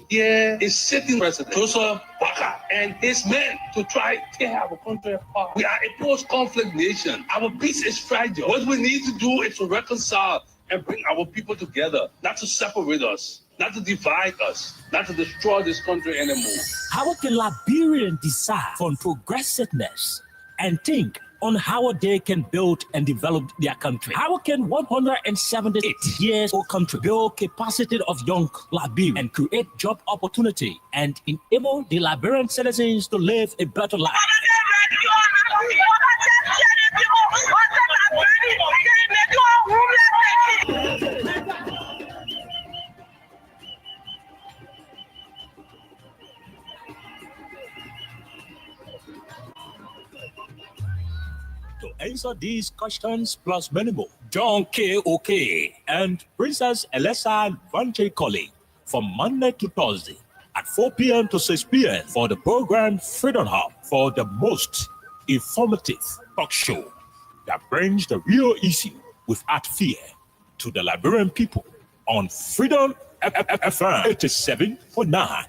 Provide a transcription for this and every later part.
here is sitting president Joseph Baka and his men to try to tear our country apart. We are a post-conflict nation. Our peace is fragile. What we need to do is to reconcile and bring our people together, not to separate us, not to divide us, not to destroy this country anymore. How can Liberians decide on progressiveness and think on how they can build and develop their country? How can 178 years old country build capacity of young Liberians and create job opportunity and enable the Liberian citizens to live a better life? To answer these questions plus many more, John K. OK and Princess Elessa Vanche Colley from Monday to Thursday at 4 p.m. to 6 p.m. for the program Freedom Hub, for the most informative talk show that brings the real issue without fear to the Liberian people on Freedom FM 87.9.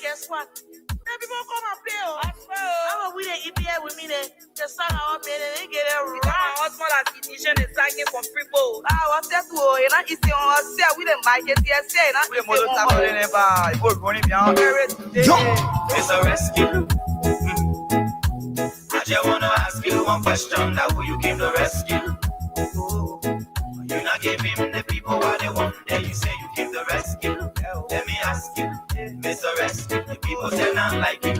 Guess what? People come and play. How we the EPA with me there? The song I made and they get it right. What's more like edition is taking from people. What's that? And I see on say we didn't buy it yesterday. We more than never. Go running behind. It's a rescue. I just wanna ask you one question. That will you give the rescue? You not give him the people what they want. Then you say you give the rescue. Let me ask you, Mr. Rescue, the people say not like you.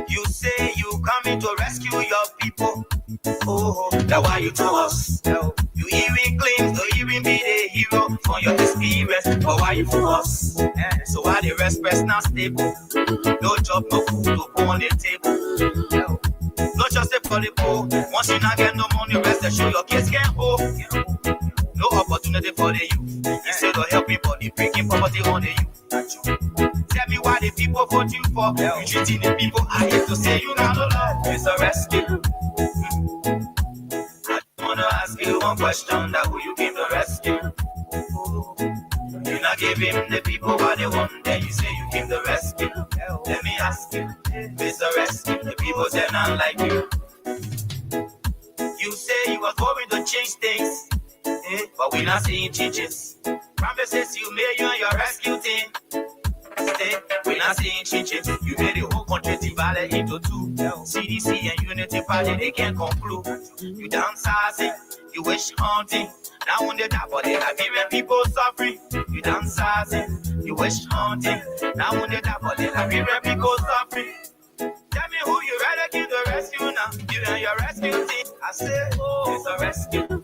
You say you coming to rescue your people. Oh, that's why you to us. You even claim to even be the hero for your experience. But why you to us? So why the rest not stable? No job, no food, no food on the table. Not just a for the poor. Once you not get no money, rest and show your kids can hold. No opportunity for the youth. Instead of helping body, breaking poverty on the youth. Tell me why the people vote you for. You treating the people, I hate to say you not alone. It's a rescue. I wanna ask you one question. That will you give the rescue? You not give him the people what they want. Then you say you give the rescue. Let me ask you, Mr. Rescue, the people say not like you. You say you are going to change things. But we not seeing changes. Promises you made you and your rescue team. We not seeing changes. You made the whole country divide into two. CDC and Unity Party, they can't conclude. You downsizing, you wish hunting. Now on the top of the Liberian people suffering. You downsizing, you wish hunting. Now on the top of the Liberian people suffering. Tell me who you rather give the rescue now. You and your rescue team. I say, oh, it's a rescue.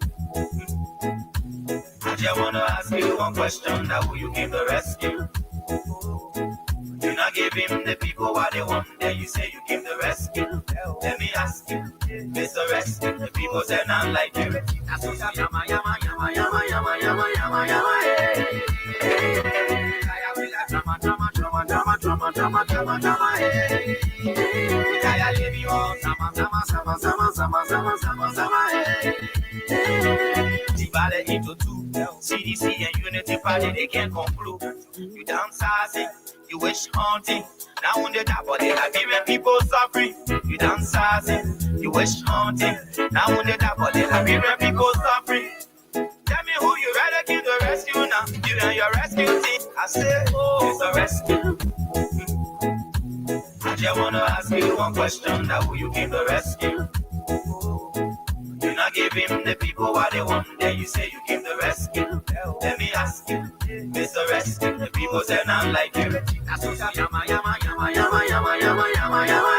I just wanna ask you one question. That will you give the rescue? You not give him the people what they want. Then you say you give the rescue. Let me ask you, Mr. Rescue, the people say not like you. That's what yama yama yama yama yama yama yama divided into two. CDC and Unity Party, they can't conclude. You downsizing, you wish hunting. Now on the top of the Liberian people suffering. You downsizing, you wish hunting. Now on the top of the Liberian people suffering. Tell me who you rather give the rescue now. You and your rescue team. I say, oh, it's a rescue. I just wanna ask you one question. That will you give the rescue? You not give him the people what they want. Then you say you give the rescue. Let me ask you, Mr. Rescue, the people say not like you. That's what yama yama yama yama yama yama yama yama.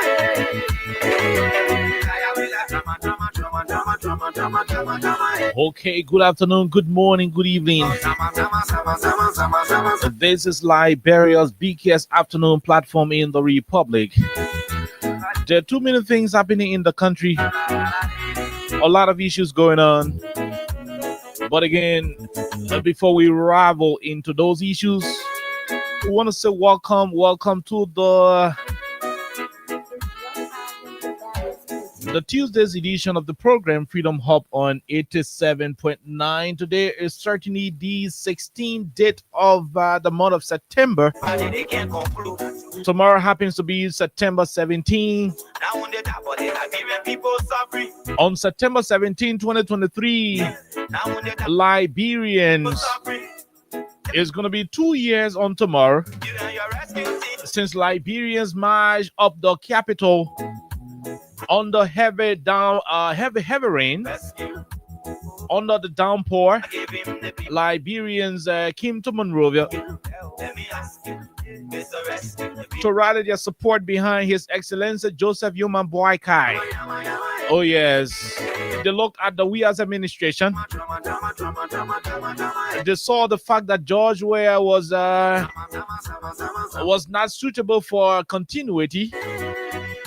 Okay, good afternoon, good morning, good evening. This is Liberia's biggest afternoon platform in the Republic. There are too many things happening in the country. A lot of issues going on. But again, before we ravel into those issues, we want to say welcome to the Tuesday's edition of the program Freedom Hub on 87.9. Today is certainly the 16th date of the month of September. Tomorrow happens to be September 17. On September 17, 2023, Liberians, it's going to be 2 years on tomorrow since Liberians marched up the capital under heavy rain. Under the downpour, Liberians came to Monrovia to rally their support behind His Excellency Joseph Yoman Boakai. Oh yes, they looked at the We As administration. They saw the fact that George Weah was not suitable for continuity,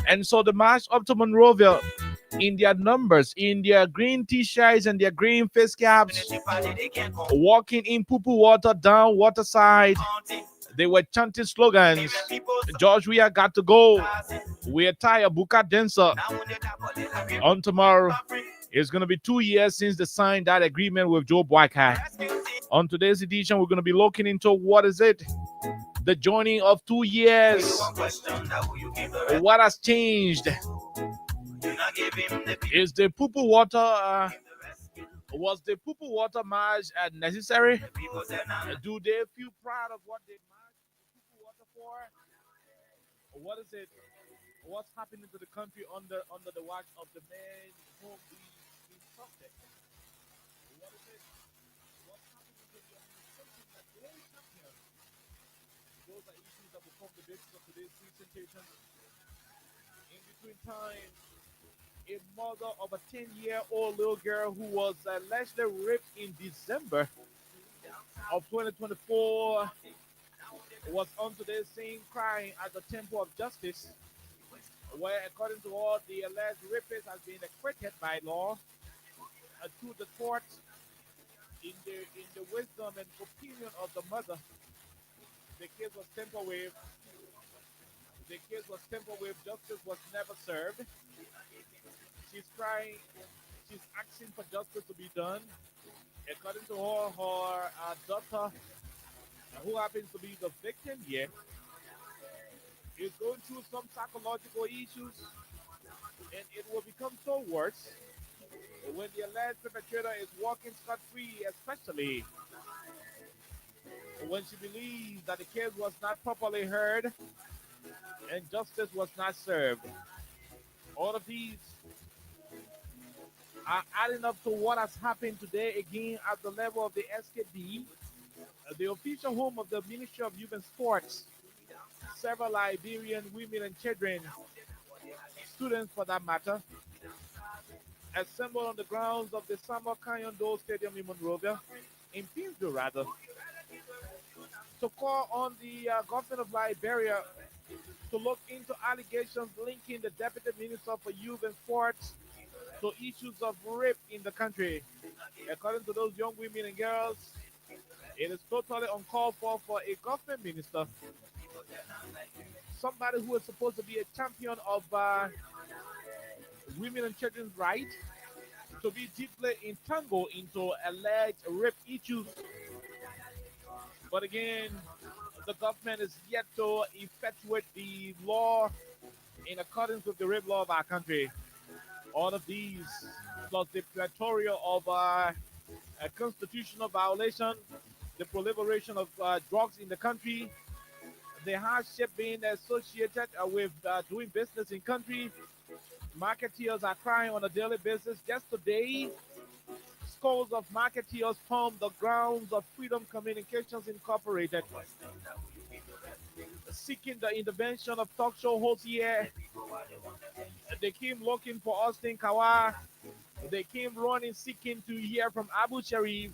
and so they marched up to Monrovia in their numbers, in their green t-shirts and their green face caps, walking in poo-poo water down waterside. They were chanting slogans. George Weah got to go. We're tired, Buka Denser. On tomorrow, it's going to be 2 years since they signed that agreement with Joe Boakai. On today's edition, we're going to be looking into what is it? The joining of 2 years. What has changed? Is the poo-poo water was the poo-poo water march necessary? Do they feel proud of what they marched poo-poo water for? What is it? What's happening to the country under the watch of the man whom we instructed? What is it? What's happening to the administration that they champion? Those are issues that will form the basis of today's presentation. In between time, a mother of a 10-year-old little girl who was allegedly raped in December of 2024 was on today's scene crying at the Temple of Justice, where, according to all, the alleged rapist has been acquitted by law to the court. In the wisdom and opinion of the mother, the case was tempered with. Justice was never served. She's crying. She's asking for justice to be done. According to her daughter, who happens to be the victim here, is going through some psychological issues, and it will become so worse when the alleged perpetrator is walking scot-free, especially when she believes that the case was not properly heard and justice was not served. All of these are adding up to what has happened today again at the level of the SKD, the official home of the Ministry of Youth and Sports. Several Liberian women and children, students for that matter, assembled on the grounds of the Samuel Kanyondo Stadium in Monrovia, in Pinsville rather, to call on the government of Liberia to look into allegations linking the Deputy Minister for Youth and Sports to issues of rape in the country. According to those young women and girls, it is totally uncalled for a government minister, somebody who is supposed to be a champion of women and children's rights, to be deeply entangled into alleged rape issues. But again, the government is yet to effectuate the law in accordance with the rape law of our country. All of these, plus the plethora of a constitutional violation, the proliferation of drugs in the country, the hardship being associated with doing business in country. Marketeers are crying on a daily basis. Just today, scores of marketeers stormed the grounds of Freedom Communications Incorporated, seeking the intervention of talk show hosts here. They came looking for Austin Kawa. They came running, seeking to hear from Abu Sharif.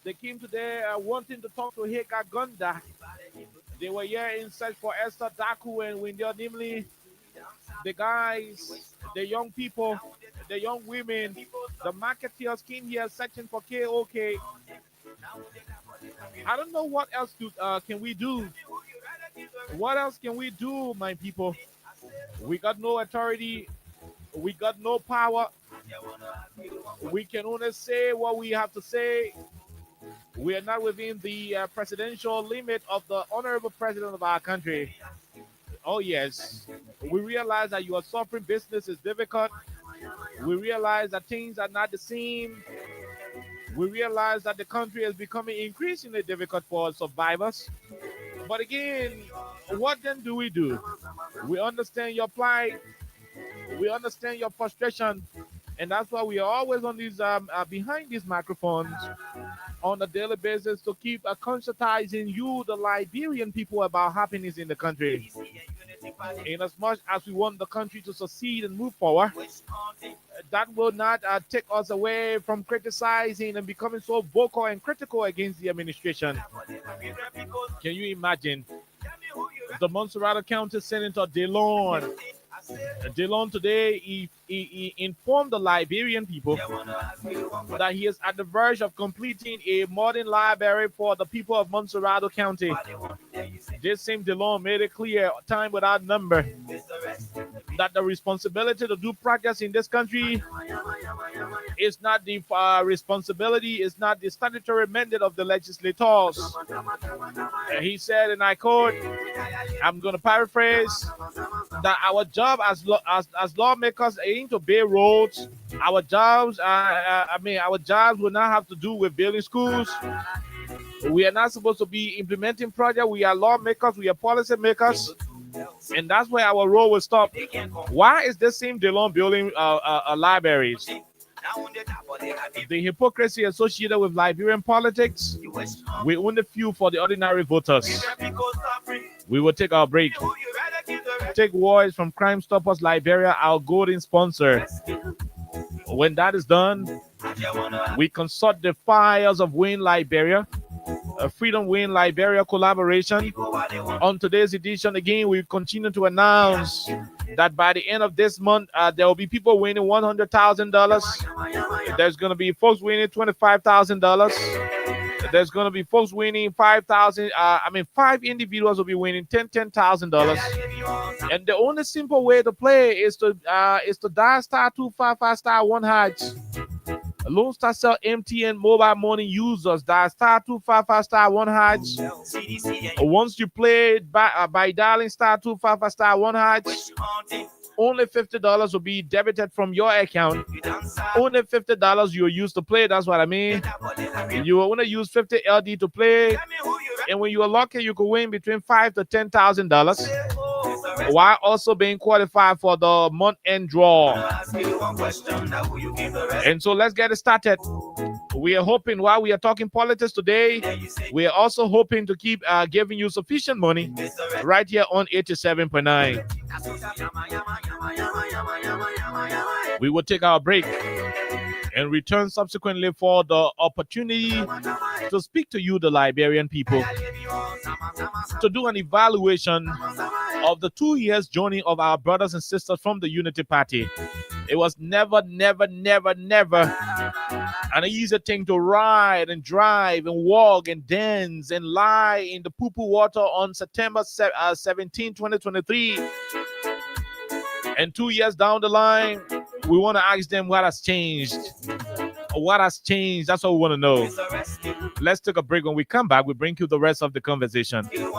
They came today wanting to talk to Heka Gonda. They were here in search for Esther Daku and Windia Nimli. The guys, the young people, the young women, the marketeers came here searching for KOK. I don't know what else can we do. What else can we do, my people? We got no authority. We got no power. We can only say what we have to say. We are not within the presidential limit of the honorable president of our country. Oh, yes. We realize that you are suffering. Business is difficult. We realize that things are not the same. We realize that the country is becoming increasingly difficult for survivors. But again, what then do? We understand your plight. We understand your frustration. And that's why we are always on these behind these microphones on a daily basis to keep conscientizing you, the Liberian people, about happiness in the country. In as much as we want the country to succeed and move forward, that will not take us away from criticizing and becoming so vocal and critical against the administration. Can you imagine the Montserrat County Senator DeLon? DeLon today, he informed the Liberian people that he is at the verge of completing a modern library for the people of Montserrat County. This same DeLon made it clear, time without number, that the responsibility to do practice in this country is not the responsibility, is not the statutory mandate of the legislators. He said, and I quote, I'm going to paraphrase, that our job as lawmakers aim to build roads. Our jobs, our jobs will not have to do with building schools. We are not supposed to be implementing projects. We are lawmakers. We are policy makers. And that's where our role will stop. Why is this same DeLon building libraries? The hypocrisy associated with Liberian politics, we only fuel for the ordinary voters. We will take our break. Take voice from Crime Stoppers Liberia, our golden sponsor. When that is done, we consult the files of Win Liberia, a Freedom Win Liberia collaboration. On today's edition, again, we continue to announce that by the end of this month, there will be people winning $100,000. There's going to be folks winning $25,000. There's going to be folks winning 5,000. 5 individuals will be winning $10,000. And the only simple way to play is to dial *255*1#. Lone Star Cell MTN mobile money users dial *255*1#. Once you play by dialing *255*1#, only $50 will be debited from your account. Only $50 you will use to play. That's what I mean. You will only use 50 LD to play. And when you are lucky, you could win between $5,000 to $10,000, while also being qualified for the month-end draw. And so let's get it started. We are hoping, while we are talking politics today, we are also hoping to keep giving you sufficient money right here on 87.9. We will take our break and return subsequently for the opportunity to speak to you, the Liberian people, to do an evaluation of the 2 years journey of our brothers and sisters from the Unity Party. It was never an easy thing to ride and drive and walk and dance and lie in the poo-poo water on September 17, 2023. And 2 years down the line, we want to ask them what has changed. What has changed? That's what we want to know. Let's take a break. When we come back, we bring you the rest of the conversation. You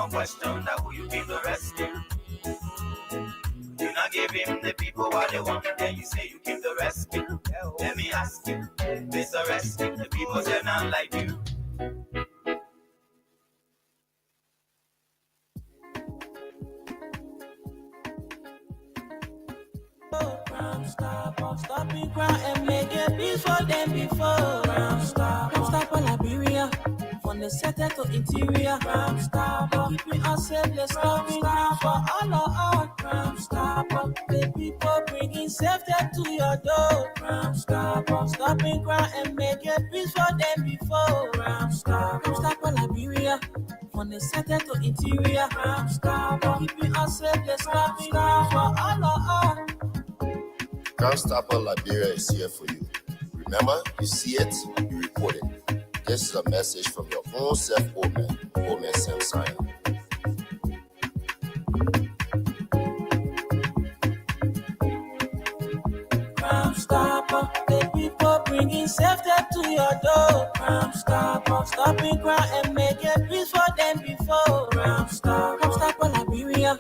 not give him the people what they want, then you say you keep the rescue. Let me ask you, Mr. Rescue, the people they're not like you. Stopping crime and make it peace for them before. Stop Liberia, from the center to interior. Keeping us safe, let's stop for all of our crime. The people bringing safety to your door. Stopping crime and make it peace for them before. Stop Liberia, from the center to interior. Keeping us safe, let's stop for all of our Crime Stopper Liberia is here for you. Remember, you see it, you report it. This is a message from your own self, Omen Sam Sion. Crime Stopper, the people bringing safety to your door. Crime Stopper, stopping crime and making peace for them before. Crime Stopper Liberia,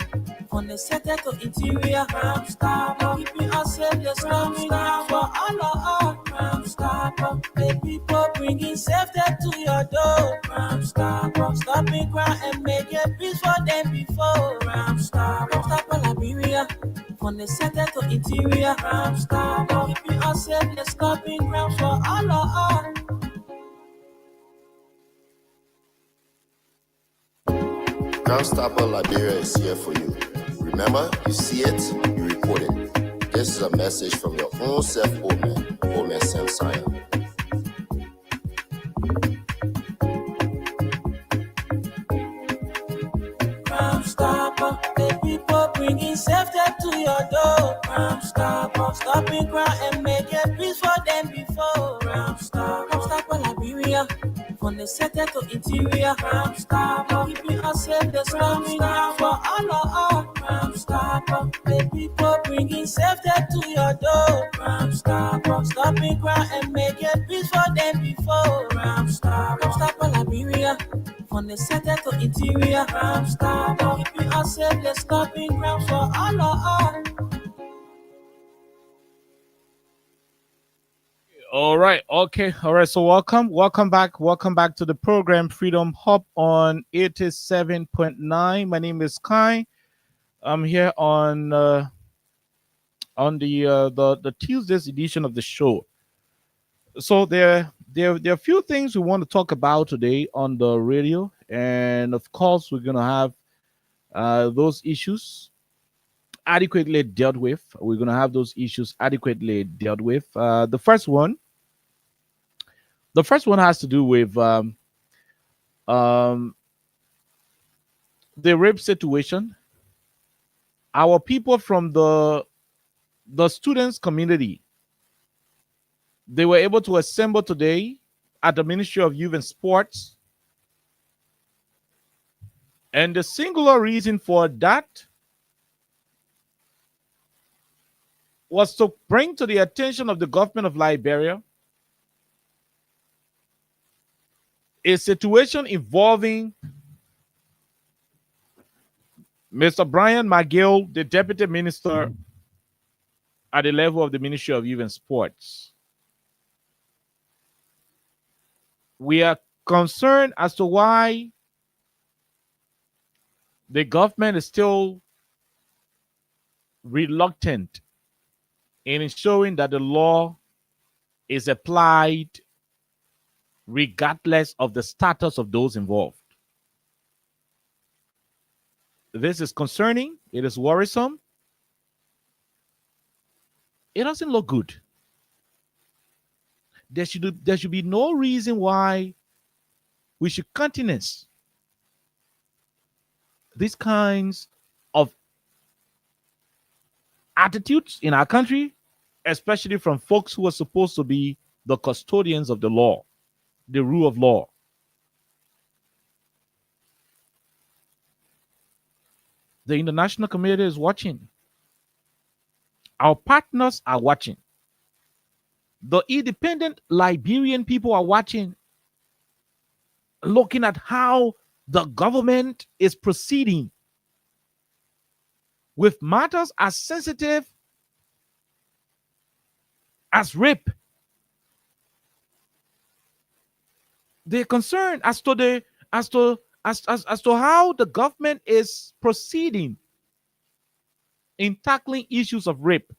from the center to interior. Crime Stopper, keeping us safe, let's coming down for all of us. Crime Stopper, the people bringing safety to your door. Crime Stopper, stopping crime and making peace for them before. Crime Stopper Liberia, from the center to interior. Crime Stopper, keeping us safe, let's stopping crime for all of us. Crime Stopper Liberia is here for you. Remember, you see it, you report it. This is a message from your own self, Omen Sam Sion. Crime Stopper, the people bringing safety to your door. Crime Stopper, stopping crime and making peace for them before. Crime Stopper Liberia, from the center to interior. Crime Stopper, keeping us safe, let's coming down for all of us. Crime Stopper, the people bringing safety to your door. Crime Stopper, stopping crime and making peace for them before. Crime Stopper Liberia, from the center to interior. Crime Stopper, keeping us safe, let's stopping crime for all of us. All right. So welcome back to the program Freedom Hub on 87.9. My name is Kai. I'm here on the Tuesday's edition of the show. So there are a few things we want to talk about today on the radio, and of course we're gonna have those issues adequately dealt with. We're gonna have those issues adequately dealt with. The first one has to do with the rape situation. Our people from the students community, they were able to assemble today at the Ministry of Youth and Sports. And the singular reason for that was to bring to the attention of the government of Liberia a situation involving Mr. Brian McGill, the Deputy Minister at the level of the Ministry of Youth and Sports. We are concerned as to why the government is still reluctant in ensuring that the law is applied regardless of the status of those involved. This is concerning. It is worrisome. It doesn't look good. There should be no reason why we should countenance these kinds of attitudes in our country, especially from folks who are supposed to be the custodians of the law, the rule of law. The international community is watching. Our partners are watching. The independent Liberian people are watching, looking at how the government is proceeding with matters as sensitive as rape. They're concerned as to how the government is proceeding in tackling issues of rape.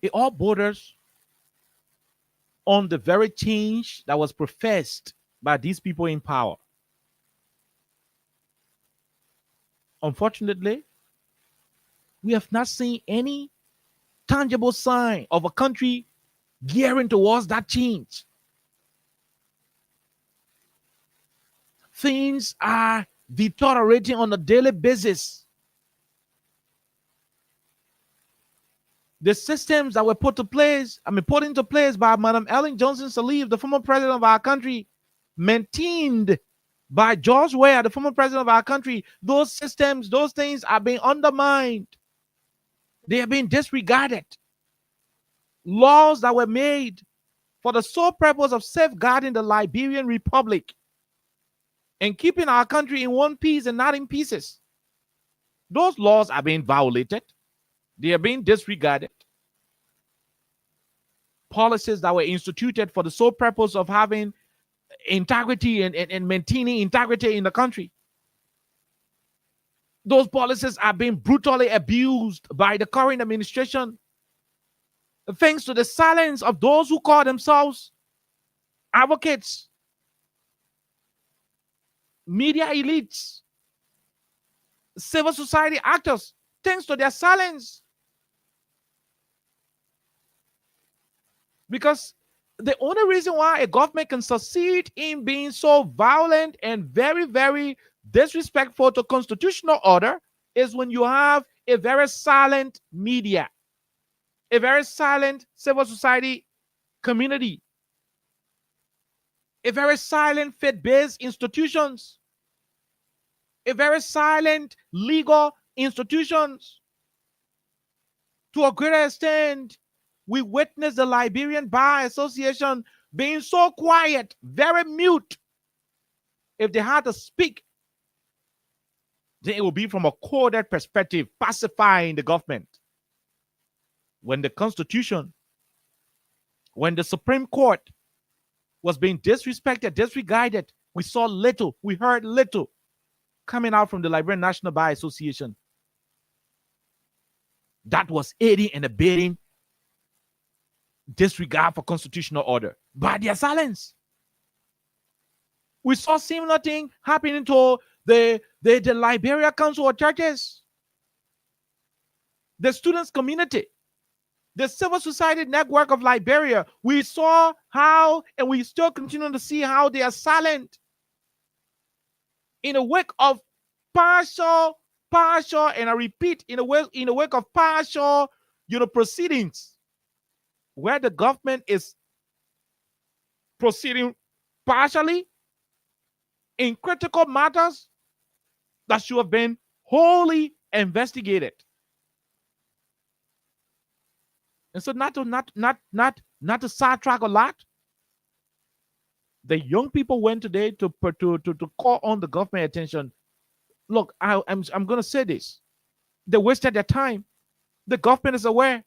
It all borders on the very change that was professed by these people in power. Unfortunately, we have not seen any tangible sign of a country gearing towards that change. Things are deteriorating on a daily basis. the systems that were put into place by Madam Ellen Johnson Sirleaf, the former president of our country, maintained by George Weah, the former president of our country, those systems, those things are being undermined. They are being disregarded. Laws that were made for the sole purpose of safeguarding the Liberian Republic and keeping our country in one piece and not in pieces. Those laws are being violated. They are being disregarded. Policies that were instituted for the sole purpose of having integrity and maintaining integrity in the country. Those policies are being brutally abused by the current administration, thanks to the silence of those who call themselves advocates, media elites, civil society actors, thanks to their silence. Because the only reason why a government can succeed in being so violent and very, very disrespectful to constitutional order is when you have a very silent media, a very silent civil society community, a very silent faith-based institutions, a very silent legal institutions. To a greater extent, we witness the Liberian Bar Association being so quiet, very mute. If they had to speak, then it will be from a coded perspective, pacifying the government. When the Constitution, when the Supreme Court was being disrespected, disregarded, we saw little, we heard little coming out from the Liberian National Bar Association. That was aiding and abetting disregard for constitutional order by their silence. We saw similar thing happening to the Liberia Council of Churches, the students community, the civil society network of Liberia. We saw how, and we still continue to see how they are silent in the wake of partial, and I repeat, in the wake of partial, proceedings, where the government is proceeding partially in critical matters that should have been wholly investigated. And so not to sidetrack a lot, the young people went today to call on the government attention. Look, I'm going to say this. They wasted their time. The government is aware.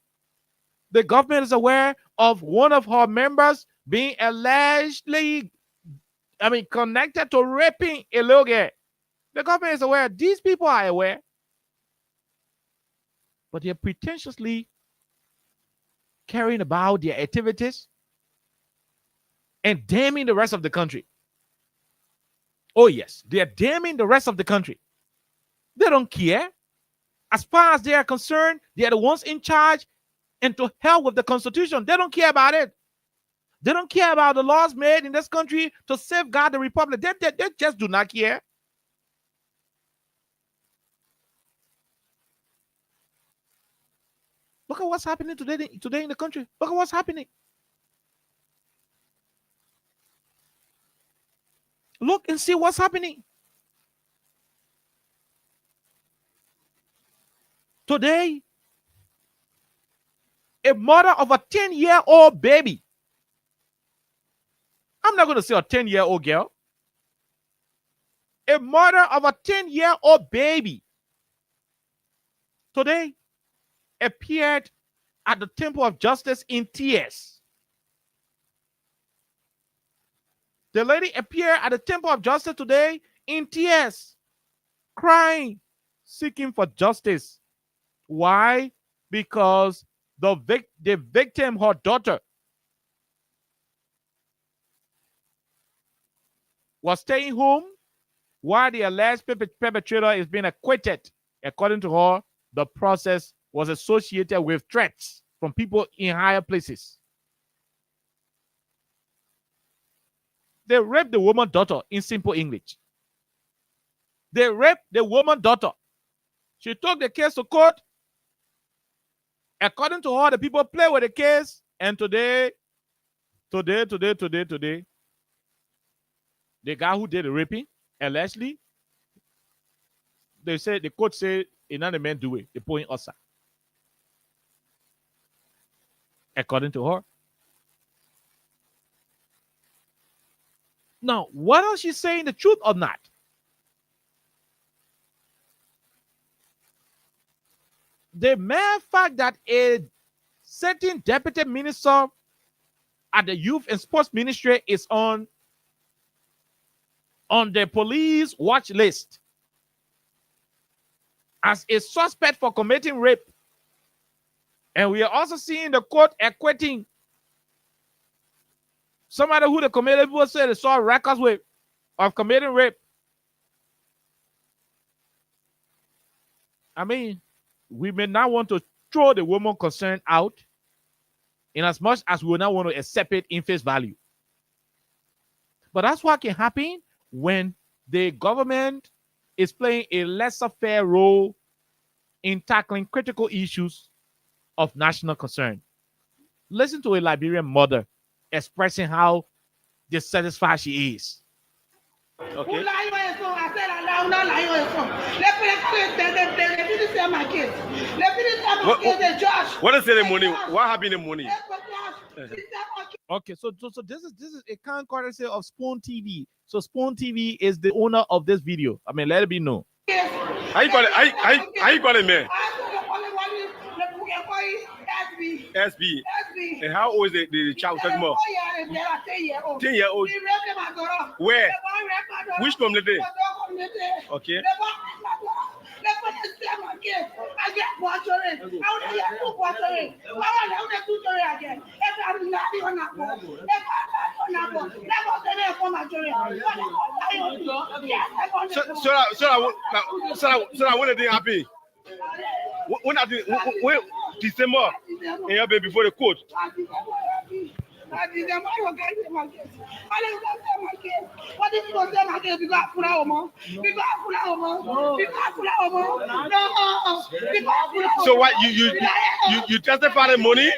The government is aware of one of her members being allegedly, connected to raping a little girl. The government is aware. These people are aware. But they're pretentiously carrying about their activities and damning the rest of the country. Oh, yes, they are damning the rest of the country. They don't care. As far as they are concerned, they are the ones in charge, and to hell with the Constitution. They don't care about it. They don't care about the laws made in this country to safeguard the Republic. They just do not care. Look at what's happening today in the country. Look at what's happening. Look and see what's happening. Today, a mother of a 10-year-old baby. I'm not going to say a 10-year-old girl. A mother of a 10-year-old baby today appeared at the Temple of Justice in tears. The lady appeared at the Temple of Justice today in tears, crying, seeking for justice. Why? Because the victim, her daughter, was staying home while the alleged perpetrator is being acquitted. According to her, the process was associated with threats from people in higher places. They raped the woman's daughter in simple English. They raped the woman's daughter. She took the case to court. According to her, the people play with the case, and today, the guy who did the raping, allegedly, the court said another man do it. They put in us. According to her. Now, whether she's saying the truth or not, the mere fact that a certain deputy minister at the Youth and Sports Ministry is on the police watch list as a suspect for committing rape. And we are also seeing the court acquitting somebody who the committee people said they saw records with of committing rape. I mean, we may not want to throw the woman concerned out in as much as we will not want to accept it in face value. But that's what can happen when the government is playing a lesser fair role in tackling critical issues of national concern. Listen to a Liberian mother expressing how dissatisfied she is. Okay. What is ceremony? What happened in the morning? Okay, so this is a kind courtesy of Spoon TV. So Spoon TV is the owner of this video. I mean, let it be known. How you got it? How you got it, man? SB. And how old is the child? 10-year-old. Where? Which community? Okay. So when did it happen? When December, and before the court. So what you testify the money?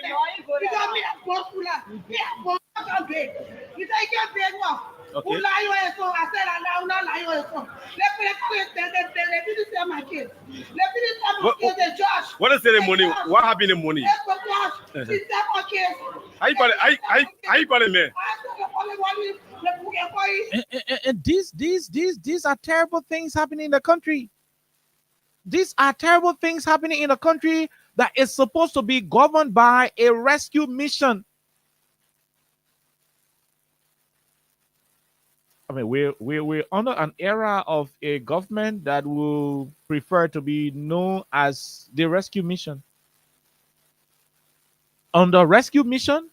Okay. What is the money? What happened in the money? How you got it, man? And these are terrible things happening in the country. These are terrible things happening in the country that is supposed to be governed by a rescue mission. I mean, we're under an era of a government that will prefer to be known as the rescue mission. Under rescue mission,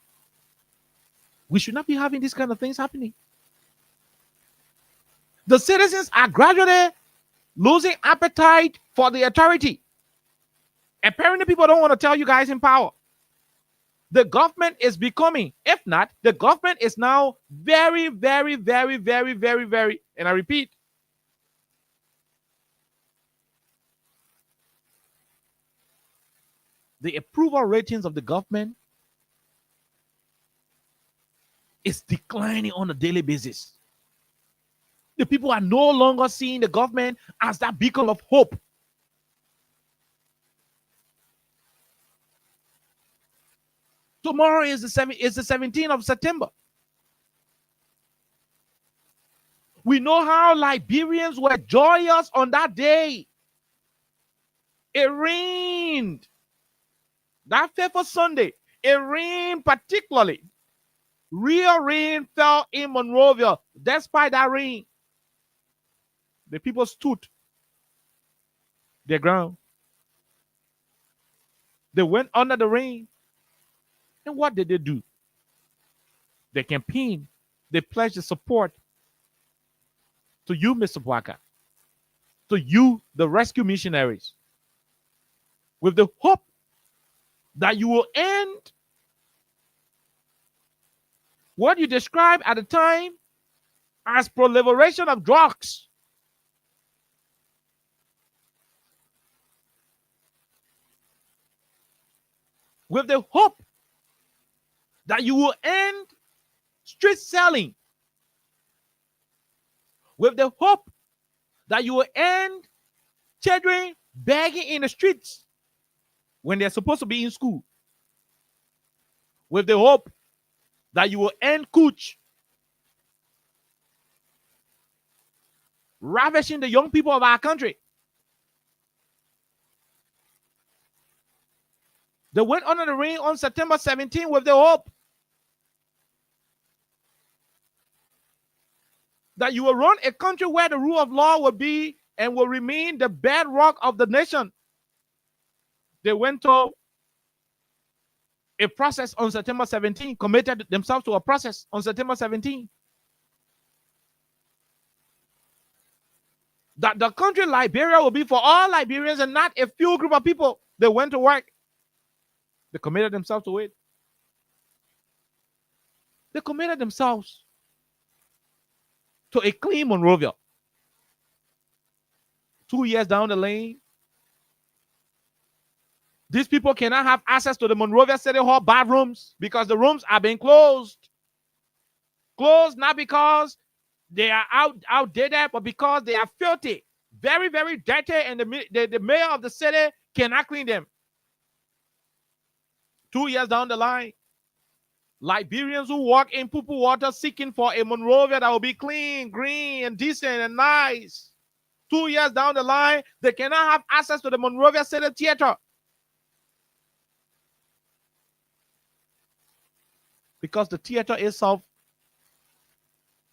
we should not be having these kind of things happening. The citizens are gradually losing appetite for the authority. Apparently, people don't want to tell you guys in power. The government is becoming, if not, the government is now very, very, very, very, very, very, and I repeat, the approval ratings of the government is declining on a daily basis. The people are no longer seeing the government as that beacon of hope. Tomorrow is the 17th of September. We know how Liberians were joyous on that day. It rained. That fateful Sunday, it rained particularly. Real rain fell in Monrovia. Despite that rain, the people stood their ground. They went under the rain. And what did they do? They campaigned. They pledged the support to you, Mr. Bwaka, to you, the rescue missionaries, with the hope that you will end what you described at the time as proliferation of drugs. with the hope that you will end street selling, with the hope that you will end children begging in the streets when they're supposed to be in school, with the hope that you will end cooch, ravishing the young people of our country. They went under the ring on September 17 with the hope that you will run a country where the rule of law will be and will remain the bedrock of the nation. They went to a process on September 17, committed themselves to a process on September 17. That the country Liberia will be for all Liberians and not a few group of people. They went to work. They committed themselves to it. They committed themselves to a clean Monrovia. 2 years down the lane, these people cannot have access to the Monrovia City Hall bathrooms because the rooms are being closed. Closed not because they are outdated, but because they are filthy, very, very dirty, and the mayor of the city cannot clean them. 2 years down the line, Liberians who walk in poo-poo water seeking for a Monrovia that will be clean, green, and decent and nice. 2 years down the line, they cannot have access to the Monrovia City Theater because the theater itself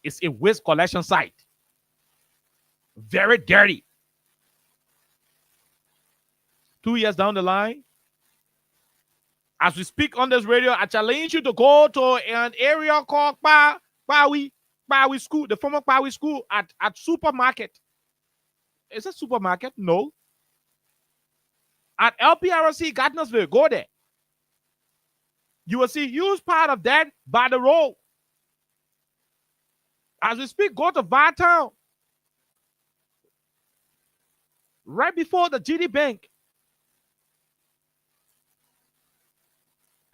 is a waste collection site. Very dirty. 2 years down the line, as we speak on this radio, I challenge you to go to an area called Pawi School, the former Pawi School at Supermarket. Is it supermarket? No. At LPRC Gardnersville, go there. You will see a huge part of that by the road. As we speak, go to Vartown. Right before the GD Bank.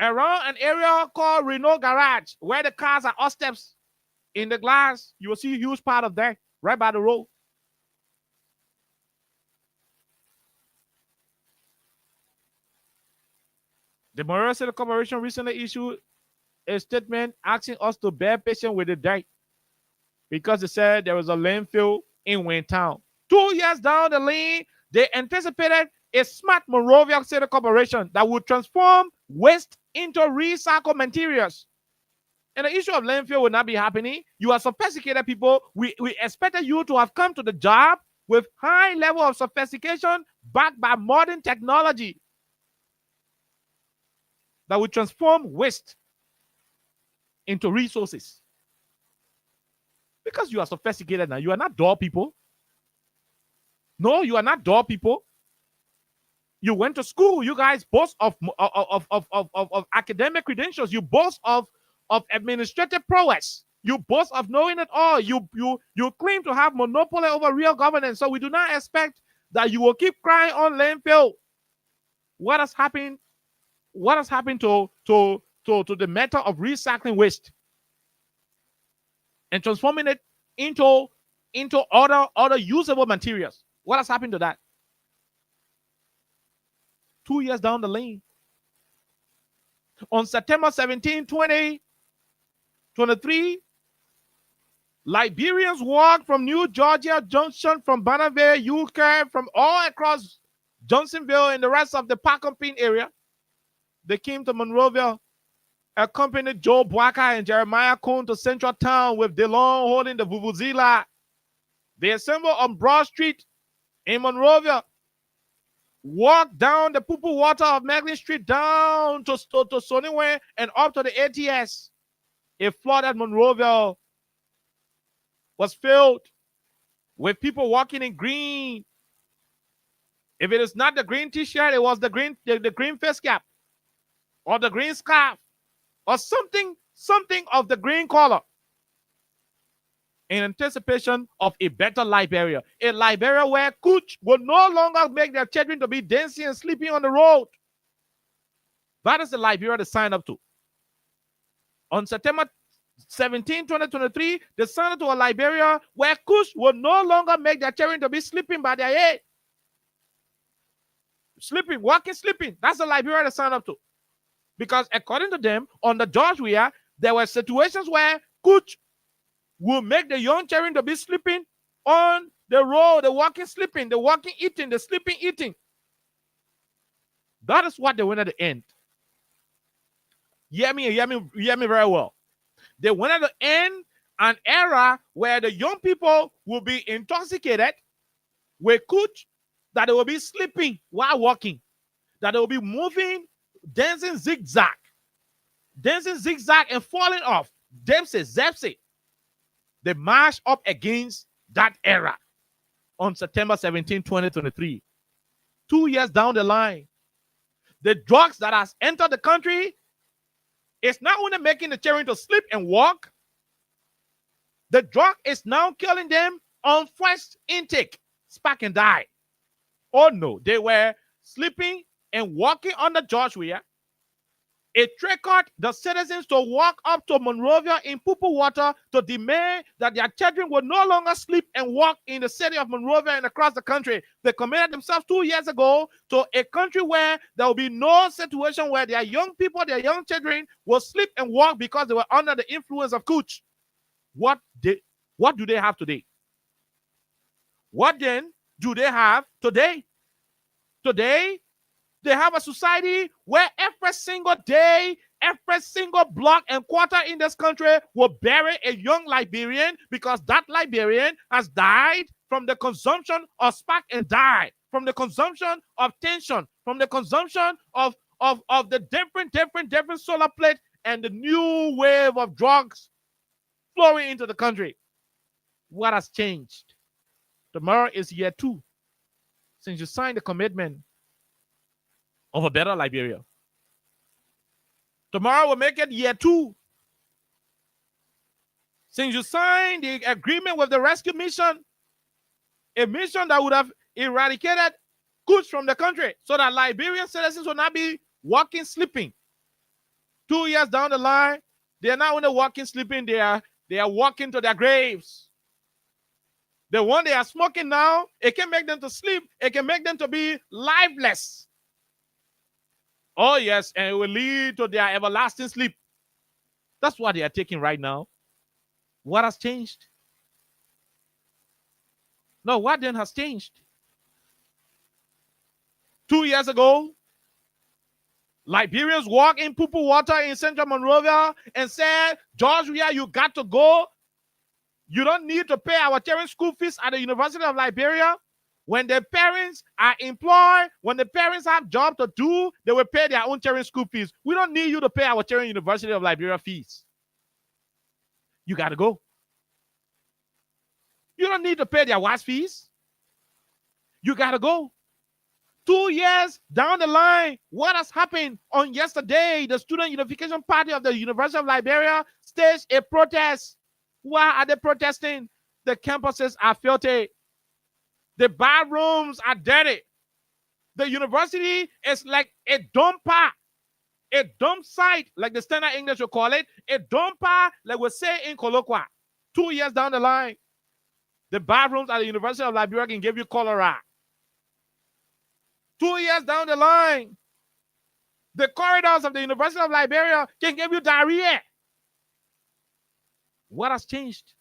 Around an area called Renault Garage, where the cars are all steps in the glass, you will see a huge part of that right by the road. The Monrovia City Corporation recently issued a statement asking us to bear patience with the dirt because they said there was a landfill in Waytown. 2 years down the lane, they anticipated a smart Monrovia City Corporation that would transform waste into recycled materials. And the issue of landfill will not be happening. You are sophisticated people. We expected you to have come to the job with high level of sophistication backed by modern technology that will transform waste into resources. Because you are sophisticated now. You are not dull people. No, you are not dull people. You went to school. You guys boast of academic credentials. You boast of administrative prowess. You boast of knowing it all. You claim to have monopoly over real governance. So we do not expect that you will keep crying on landfill. What has happened? What has happened to the matter of recycling waste and transforming it into other usable materials? What has happened to that? 2 years down the lane. On September 17, 2023, Liberians walked from New Georgia Junction, from Bonneville, UK, from all across Johnsonville and the rest of the Pacompine area. They came to Monrovia, accompanied Joe Boaka and Jeremiah Cohn to Central Town with DeLong holding the Vuvuzela. They assembled on Broad Street in Monrovia, walked down the poo-poo water of Macklin Street down to Soniwe and up to the ATS. A flooded Monrovia was filled with people walking in green. If it is not the green t-shirt, it was the green face cap or the green scarf or something of the green color in anticipation of a better Liberia. A Liberia where cooch will no longer make their children to be dancing and sleeping on the road. That is the Liberia they signed up to. On September 17, 2023, they signed up to a Liberia where Kush will no longer make their children to be sleeping by their age. Sleeping, walking, sleeping. That's the Liberia they signed up to. Because according to them, on the George Weah, there were situations where Kush will make the young children to be sleeping on the road, the walking, sleeping, the walking, eating, the sleeping, eating. That is what they wanted to end. Hear me very well. They wanted to end an era where the young people will be intoxicated with kuch, that they will be sleeping while walking, that they will be moving, dancing zigzag and falling off. Zepsi. They marched up against that era on September 17, 2023. 2 years down the line, the drugs that has entered the country is not only making the children to sleep and walk, the drug is now killing them on first intake, spark and die. Oh no, they were sleeping and walking on the George Weah. It triggered the citizens to walk up to Monrovia in Pupu Water to demand that their children would no longer sleep and walk in the city of Monrovia and across the country. They committed themselves 2 years ago to a country where there will be no situation where their young people, their young children will sleep and walk because they were under the influence of Kuch. What do they have today? What then do they have today? Today, they have a society where every single day, every single block and quarter in this country will bury a young Liberian because that Liberian has died from the consumption of spark and die, from the consumption of tension, from the consumption of the different solar plate and the new wave of drugs flowing into the country. What has changed? Tomorrow is year 2 since you signed the commitment of a better Liberia. Tomorrow will make it year 2 since you signed the agreement with the rescue mission, a mission that would have eradicated Kush from the country so that Liberian citizens will not be walking, sleeping. 2 years down the line, they are not only walking, sleeping, they are walking to their graves. The one they are smoking now, it can make them to sleep, it can make them to be lifeless. Oh, yes, and it will lead to their everlasting sleep. That's what they are taking right now. What has changed? No, what then has changed? 2 years ago, Liberians walked in Pupu Water in Central Monrovia and said, George Weah, you got to go. You don't need to pay our children school fees at the University of Liberia. When the parents are employed, when the parents have job to do, they will pay their own children school fees. We don't need you to pay our children University of Liberia fees. You got to go. You don't need to pay their WAS fees. You got to go. 2 years down the line, what has happened? On yesterday, the Student Unification Party of the University of Liberia staged a protest. Why are they protesting? The campuses are filthy. The bathrooms are dirty. The university is like a dumper, a dump site, like the standard English will call it, a dumper, like we say in colloquia. 2 years down the line, the bathrooms at the University of Liberia can give you cholera. 2 years down the line, the corridors of the University of Liberia can give you diarrhea. What has changed?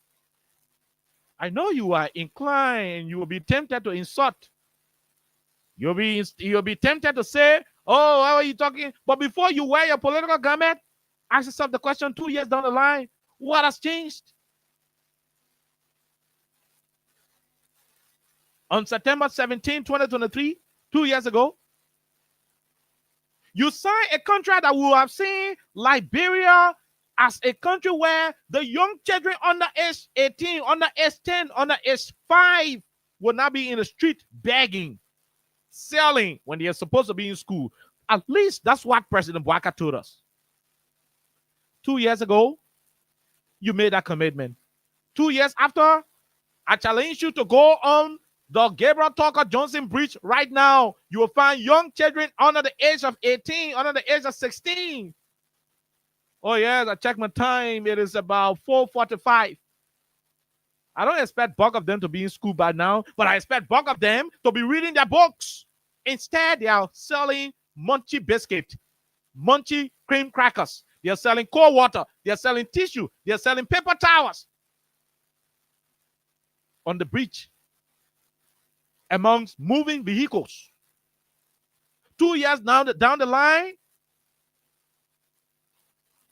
I know you are inclined, you will be tempted to insult. You'll be tempted to say, oh, how are you talking? But before you wear your political garment, ask yourself the question 2 years down the line, what has changed? On September 17, 2023, 2 years ago, you signed a contract that will have seen Liberia as a country where the young children under age 18, under age 10, under age 5 will not be in the street begging, selling when they are supposed to be in school. At least that's what President Bouaka told us. 2 years ago, you made that commitment. 2 years after, I challenge you to go on The Gabriel Tucker Johnson Bridge right now, you will find young children under the age of 18, under the age of 16. Oh yes, I checked my time. It is about 4:45. I don't expect bulk of them to be in school by now, but I expect bulk of them to be reading their books. Instead, they are selling Munchie biscuit, Munchie cream crackers. They are selling cold water. They are selling tissue. They are selling paper towels on the bridge amongst moving vehicles. 2 years down the line,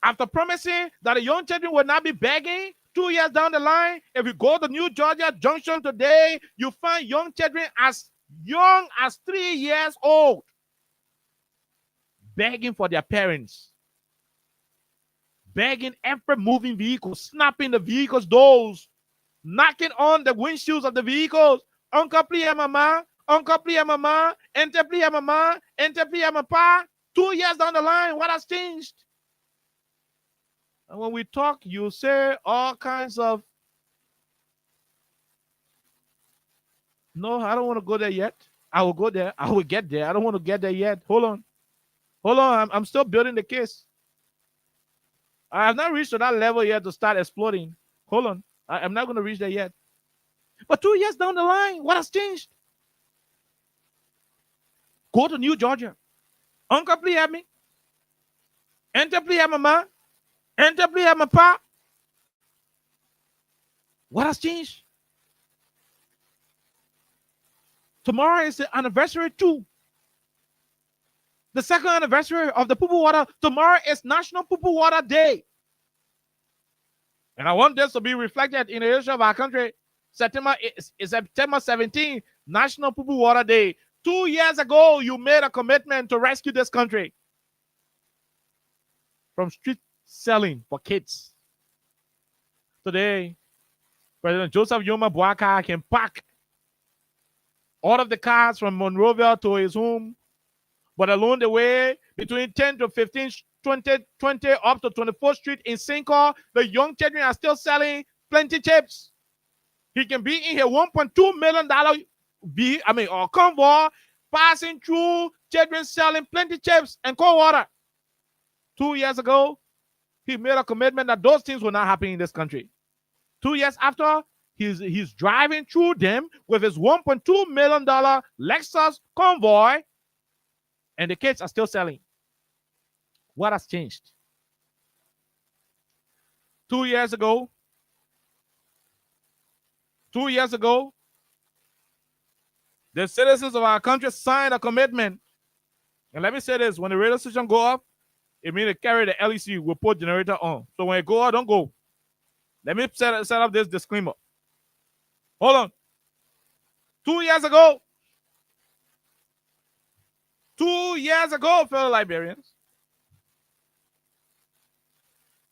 after promising that the young children will not be begging, 2 years down the line, if you go to New Georgia Junction today, you find young children as young as 3 years old begging for their parents, begging every moving vehicle, snapping the vehicle's doors, knocking on the windshields of the vehicles. Uncle, please, mama. Uncle, please, mama. Enter, please, mama. Enter, please, mama. 2 years down the line, what has changed? And when we talk, you say all kinds of, no, I don't want to go there yet. I will go there. I will get there. I don't want to get there yet. Hold on. Hold on. I'm still building the case. I have not reached to that level yet to start exploding. Hold on. I'm not going to reach there yet. But 2 years down the line, what has changed? Go to New Georgia. Uncle, please help me. Enter, please help mama. Enter, please help my pa. What has changed? Tomorrow is the anniversary too. The second anniversary of the Poo Water. Tomorrow is National Poo Water Day. And I want this to be reflected in the history of our country. September 17th, National Poo Water Day. 2 years ago, you made a commitment to rescue this country from street selling for kids. Today, President Joseph Yoma Boakai can pack all of the cars from Monrovia to his home, but along the way, between 10 to 15, 20 up to 24th Street in Sinco, the young children are still selling plenty chips. He can be in here $1.2 million or convoy passing through, children selling plenty chips and cold water. 2 years ago, he made a commitment that those things will not happen in this country. 2 years after, he's driving through them with his $1.2 million Lexus convoy, and the kids are still selling. What has changed? 2 years ago, the citizens of our country signed a commitment. And let me say this, when the radio station go up, it means they carry the LEC report generator on. So when it go up, don't go. Let me set up this disclaimer. Hold on. 2 years ago, fellow Liberians,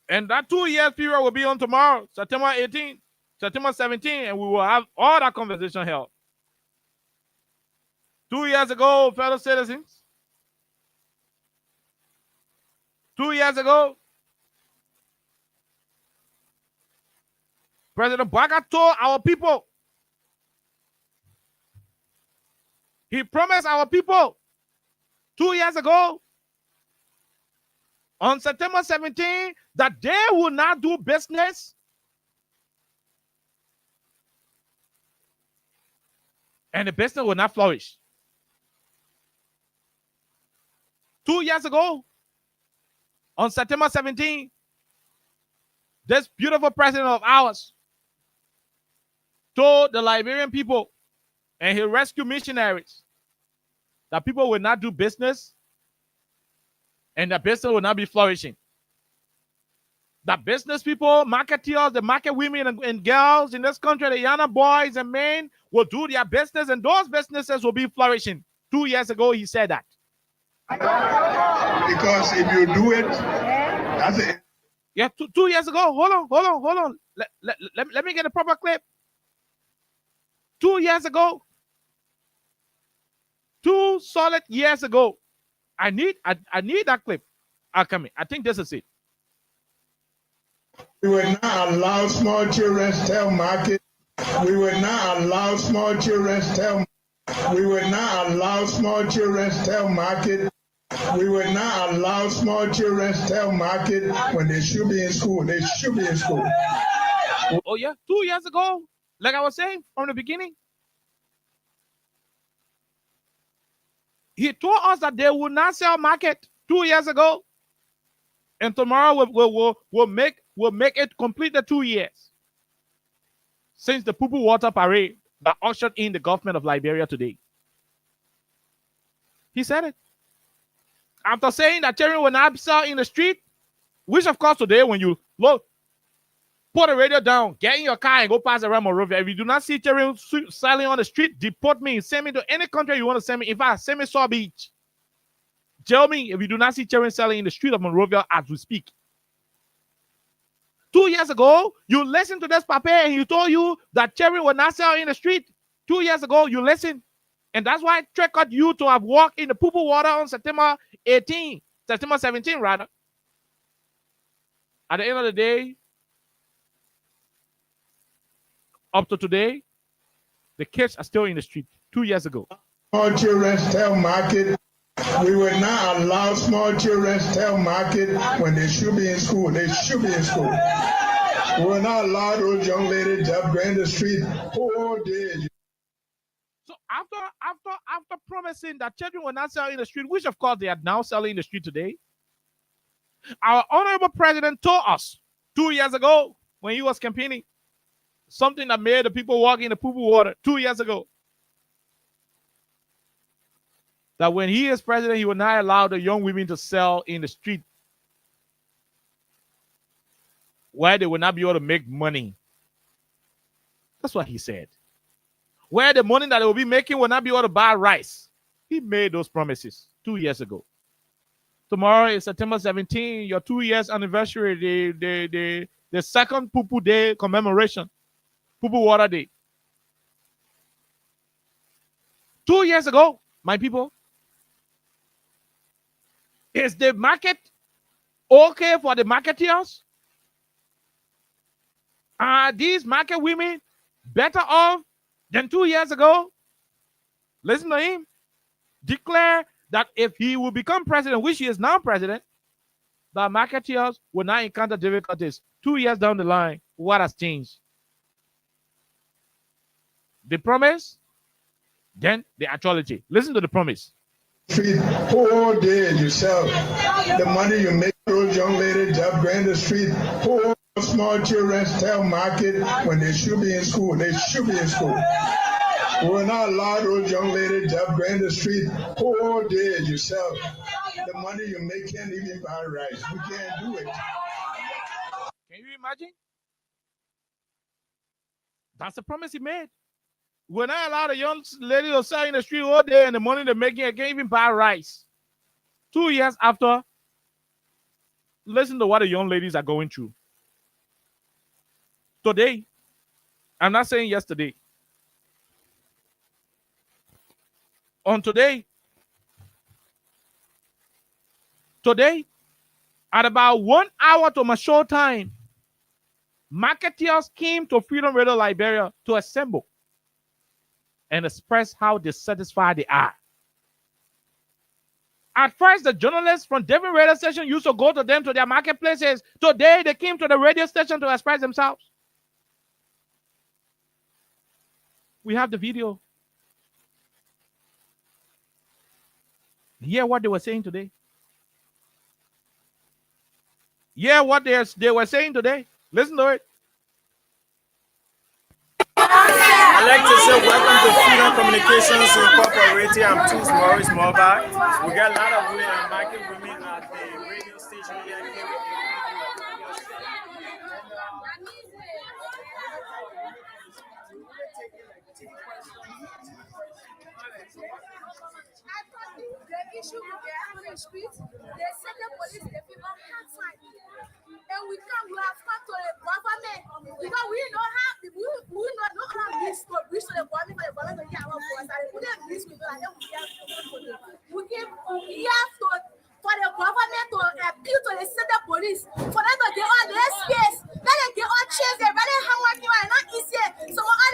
and that 2 years period will be on tomorrow, September 18th, September 17th, and we will have all that conversation held. 2 years ago, fellow citizens, 2 years ago, President Baga told our people, he promised our people 2 years ago on September 17th that they will not do business and the business will not flourish. 2 years ago, on September 17th, this beautiful president of ours told the Liberian people and he rescued missionaries that people will not do business and the business will not be flourishing. That business people, marketeers, the market women and girls in this country, the Yana boys and men will do their business and those businesses will be flourishing. 2 years ago, he said that. Because if you do it, that's it. Yeah, 2 years ago. Hold on. Let me get a proper clip. 2 years ago. 2 solid years ago. I need that clip. Coming. I think this is it. We will not allow small children to sell market. We will not allow small children tell. We will not allow small children tell market. We will not allow small children tell market when they should be in school. They should be in school. Oh yeah, 2 years ago, like I was saying from the beginning, he told us that they would not sell market 2 years ago, and tomorrow we'll make it complete the 2 years since the poo-poo water parade that ushered in the government of Liberia today. He said it. After saying that children will not sell in the street, which of course today when you look, put the radio down, get in your car and go past around Monrovia. If you do not see children selling on the street, deport me. Send me to any country you want to send me. In fact, send me Saw Beach. Tell me if you do not see children selling in the street of Monrovia as we speak. 2 years ago, you listened to this paper and he told you that children will not sell in the street. 2 years ago, you listened. And that's why I triggered you to have walked in the poo-poo water on September 17 rather. At the end of the day, up to today, the kids are still in the street 2 years ago. Small children tell market. We will not allow small children tell market when they should be in school. They should be in school. We will not allow those young ladies to go in the street all day. So after promising that children will not sell in the street, which of course they are now selling in the street today, our honorable president told us 2 years ago when he was campaigning, something that made the people walk in the poo-poo water 2 years ago, that when he is president, he will not allow the young women to sell in the street where they will not be able to make money. That's what he said. Where the money that they will be making will not be able to buy rice. He made those promises 2 years ago. Tomorrow is September 17, your 2 years anniversary, the second poo-poo day commemoration, poo-poo water day. 2 years ago, my people, is the market okay for the marketeers? Are these market women better off than 2 years ago? Listen to him. Declare that if he will become president, which he is now president, the marketeers will not encounter difficulties. 2 years down the line, what has changed? The promise, then the actuality. Listen to the promise. Street all day you sell. The money you make, those young ladies just go in the street. Poor small children tell market when they should be in school. They should be in school. We will not allow those young ladies just go in the street all day you sell. The money you make can't even buy rice. We can't do it. Can you imagine? That's the promise he made. When I allow the young lady to sell in the street all day and the money they're making, I can't even buy rice. 2 years after, listen to what the young ladies are going through. Today, I'm not saying yesterday. On today, at about 1 hour to my show time, marketeers came to Freedom Radio Liberia to assemble and express how dissatisfied they are. At first, the journalists from different radio stations used to go to them to their marketplaces. Today, they came to the radio station to express themselves. We have the video. Hear what they were saying today. Hear what they were saying today. Listen to it. I'd like to say welcome to Freedom Communications Incorporated. I'm Tools Morris Morback. We got a lot of women and market women at the radio station here. The issue we get on the street, they send the police, they feel on hand side. And we have come to the government because we don't have the we not have this to reach to the government for the government to get our voice. And we don't reach people like that. We have to for the government to appeal to the city police for them to get on their space. Let them get on chairs. They rather hang on you and not easy. So all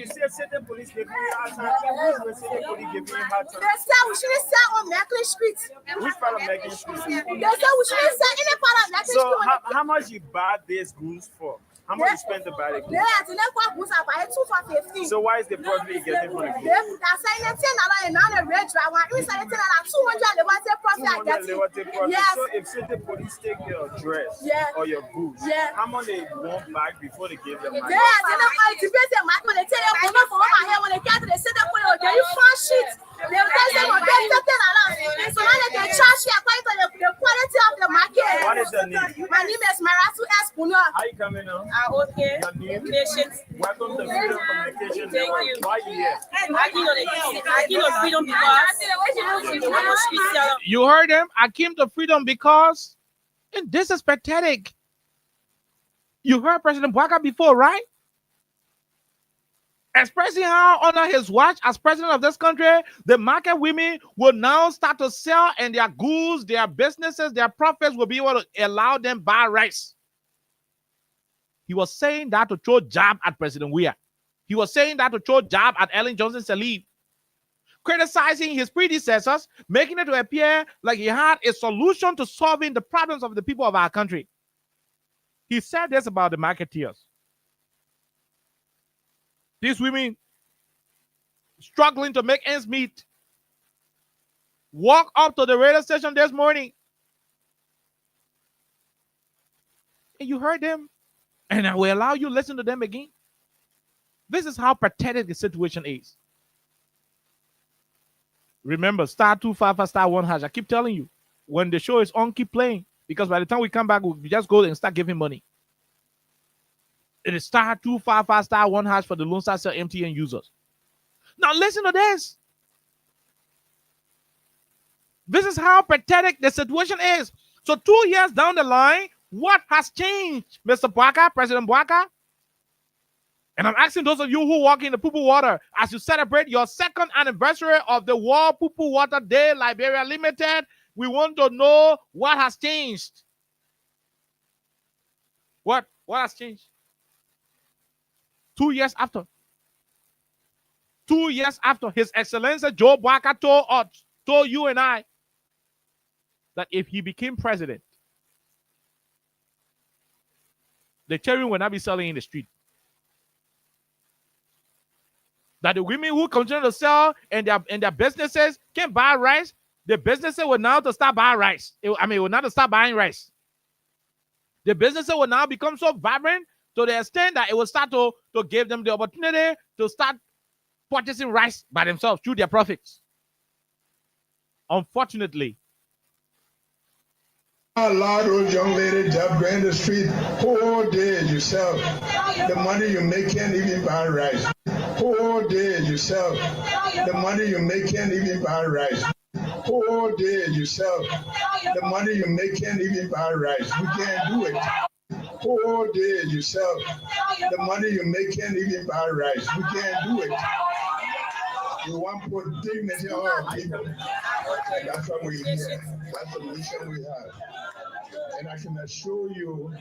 you say certain police giving you hard time, who's the city police giving you hard time? They said we shouldn't sell on Merkley Street. Which part of Megan Street? They said we shouldn't sell any part of Merkley So Street. how much you buy these goods for? How much you spend to buy the goods? Yeah, the next one was about 2 for 15. So why is the profit you getting for the goods? That's saying $10 and now the red drive one. We said $10 200 they want to profit. I get it. Yes. So if say the police take your dress or your goods, how much they want back before they give them money? Yeah, they don't want to pay them money when they tell you for my hair when they get to the center for you fun shit. They will tell them $10. So now they can charge you according to the quality of the market. What is your name? My name is Marasu Espuno. How you coming on? Okay. Your name? Patience. Welcome to Freedom Communication Thank Network. you. Why you here? I came on freedom because You heard him? I came to freedom because, and this is pathetic. You heard President Bwaka before, right? Expressing how under his watch as president of this country, the market women will now start to sell and their goods, their businesses, their profits will be able to allow them buy rice. He was saying that to throw jab at President Weah. He was saying that to throw jab at Ellen Johnson Sirleaf, criticizing his predecessors, making it to appear like he had a solution to solving the problems of the people of our country. He said this about the marketeers. These women struggling to make ends meet walk up to the radio station this morning. And you heard them. And I will allow you to listen to them again. This is how pathetic the situation is. Remember, *255*1#. I keep telling you, when the show is on, keep playing. Because by the time we come back, we just go and start giving money. It is *255*1# for the Lone Star Cell MTN users. Now listen to this. This is how pathetic the situation is. So 2 years down the line, what has changed, Mr. Bwaka, President Bwaka? And I'm asking those of you who walk in the Poo Poo Water as you celebrate your second anniversary of the World Poo Poo Water Day, Liberia Limited, we want to know what has changed. What has changed? 2 years after. 2 years after, His Excellency Joe Bwaka told you and I that if he became president, the children will not be selling in the street. That the women who continue to sell and their businesses can buy rice, the businesses will now to start buying rice. Will now to start buying rice. The businesses will now become so vibrant to the extent that it will start to give them the opportunity to start purchasing rice by themselves through their profits. Unfortunately, allow those young ladies to go in the street whole day yourself. The money you make can't even buy rice. Whole day yourself. The money you make can't even buy rice. Whole day yourself. The money you make can't even buy rice. We can't do it. Whole day yourself. The money you make can't even buy rice. We can't do it. You want to put dignity on our people. That's what we need. That's the mission we have. And I can assure you,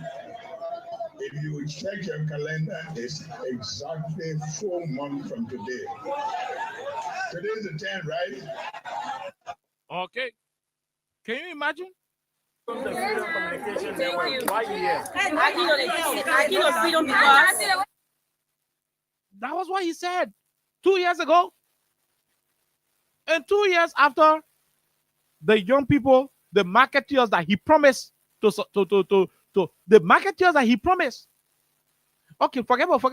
if you check your calendar, it's exactly 4 months from today. Today's the 10th, right? okay. Can you imagine? From the Freedom Communication Network. Why you here? I came on freedom because That was what he said 2 years ago. And 2 years after, the young people, the marketeers that he promised the marketeers that he promised. Okay, forget about the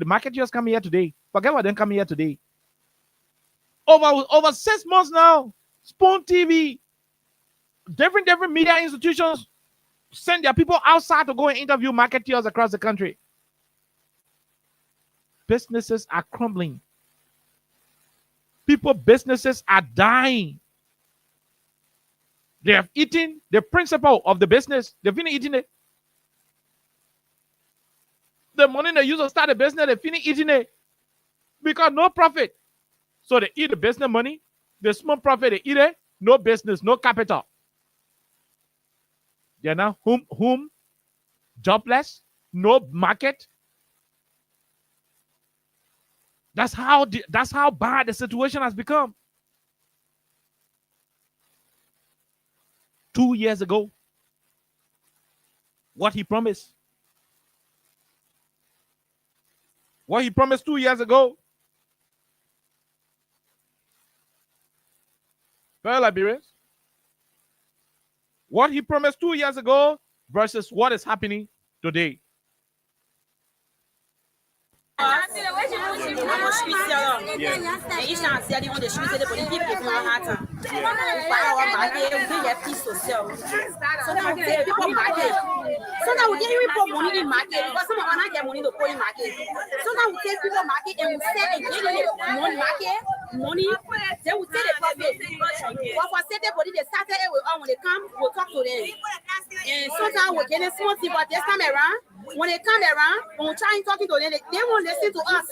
marketeers coming here today. Forget about them coming here today. Over 6 months now, Spoon TV, different media institutions send their people outside to go and interview marketeers across the country. Businesses are crumbling. Businesses are dying. They have eaten the principle of the business. They've finished eating it. The money they use to start a business, they finish eating it. Because no profit. So they eat the business money. The small profit, they eat it. No business, no capital. They're now jobless, no market. That's how bad the situation has become. 2 years ago, what he promised 2 years ago, fellow Liberians, what he promised 2 years ago versus what is happening today. Sometimes we can't even put money in market because some of us not get money to put in market. Sometimes we take people market and we sell and give them money market, money, then we take the profit. But for certain body, they started it with when they come, we'll talk to them. And sometimes we're getting small things, but this time around, when they come around, when we try and talking to them, they won't listen to us.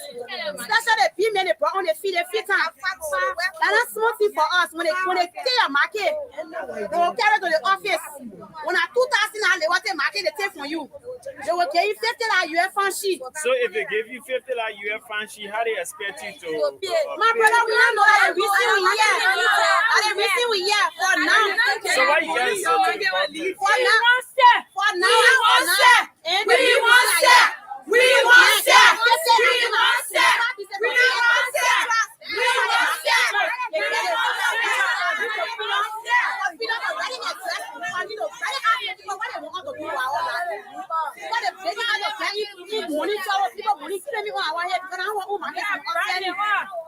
Especially the people they brought on the feet, they fit time. That's small thing for us. When they take a market, they will carry to the office. When I 2,000, they want the market, they take from you. They will give you 50 UF fan sheet. So if they give you 50 UF fan sheet, how they expect you to pay? My brother, we don't know that we see we here for now. So why you guys so to the public? For now.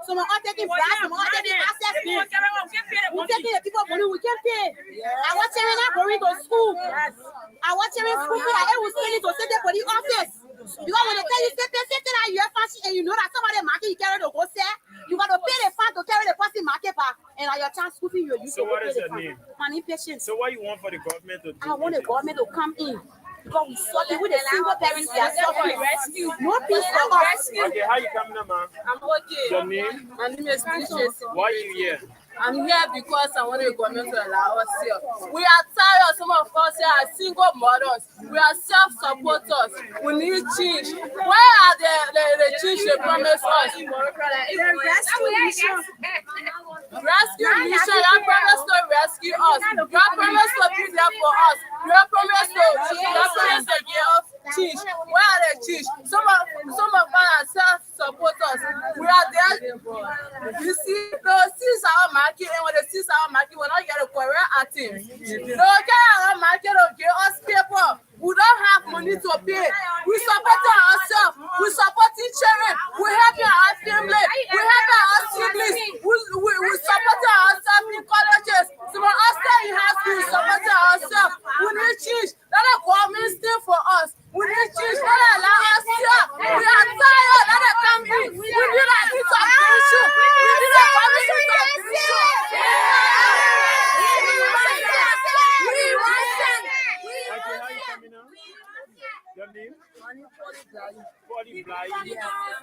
So we're all taking bribes, we're all taking access fees. We're taking the people money we can pay. I was telling them going to school. I was telling school that I was telling to send them for the office. Because when they tell you say you have fancy and you know that somebody market you carry the go sell, you got to pay the fund to carry the person market back. And your chance school fee you use. So what is your name? My impatient. So what you want for the government to do? I want the government to come in. Because we suffering with the single parents, they are suffering. No peace for us. Okay, how you coming up, man? I'm okay. Your name? My name is Precious. Why are you here? I'm here because I want the government to allow us here. We are tired. Some of us here are single mothers. We are self-supporters. We need change. Where are the change they promised us? Rescue mission. You promised to rescue us. You promised to be there for us. You promised to give us change. Where are the change? Some of us are self-supporters. We are there. You see, those our market, and when they see our market, we're not getting correct items. They don't get our market to give us paper. We don't have money to pay. We support ourselves. We support each other. We help our family. We help our siblings. We support ourselves in colleges. So when us stay in high school, we support ourselves. We need change. Let the government stay for us. We need change. Let it allow us here. We are tired. Let it come in. We need a bit of action. We need a Your name?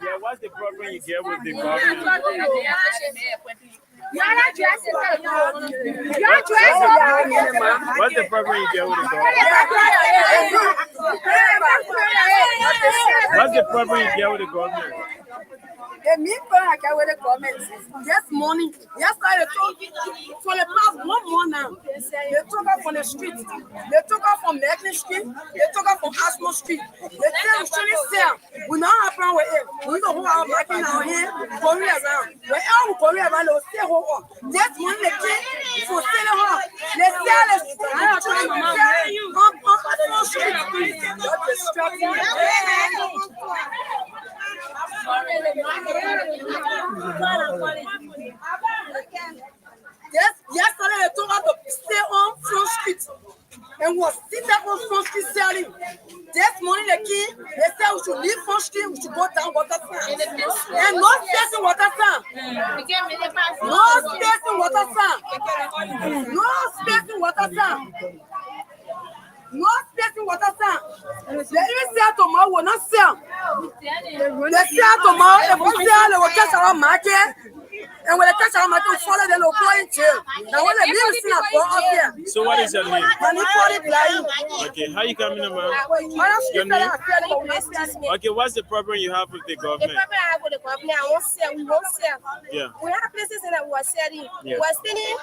Yeah, what's the problem you get with the government? What's the problem you get with the government? What's the problem you get with the government? The meat I get with the government this morning. Yesterday, for the past 1 month now, they took us from the street. They took us from Macklin Street. They took us from Ashmore Street. They tell we shouldn't sell. We not have plan with it. We don't hold our market now here, going around. Wherever we go around, they will stay home. This morning, they came for selling home. They sell the street. On Ashmore Street. That's distracting. Yesterday they told us to stay on Front Street and was sitting on Front Street selling. This morning they came, they said we should leave Front Street, we should go down Waterfront. And no space in Waterfront. No space in Waterfront. No space in Waterfront. No space in Waterfront. They even sell tomorrow, will not sell. They sell tomorrow, if we sell, they will catch our market. And when they catch our market, follow them, they'll go in jail. Now when they leave us in a bar up here. So what is your name? Money for it, like. Okay, how you coming about? Your Your name? Okay, what's the problem you have with the The government? problem I have with the company, I won't sell, we won't sell. Yeah. We have places in that we are selling. Yeah. We are selling,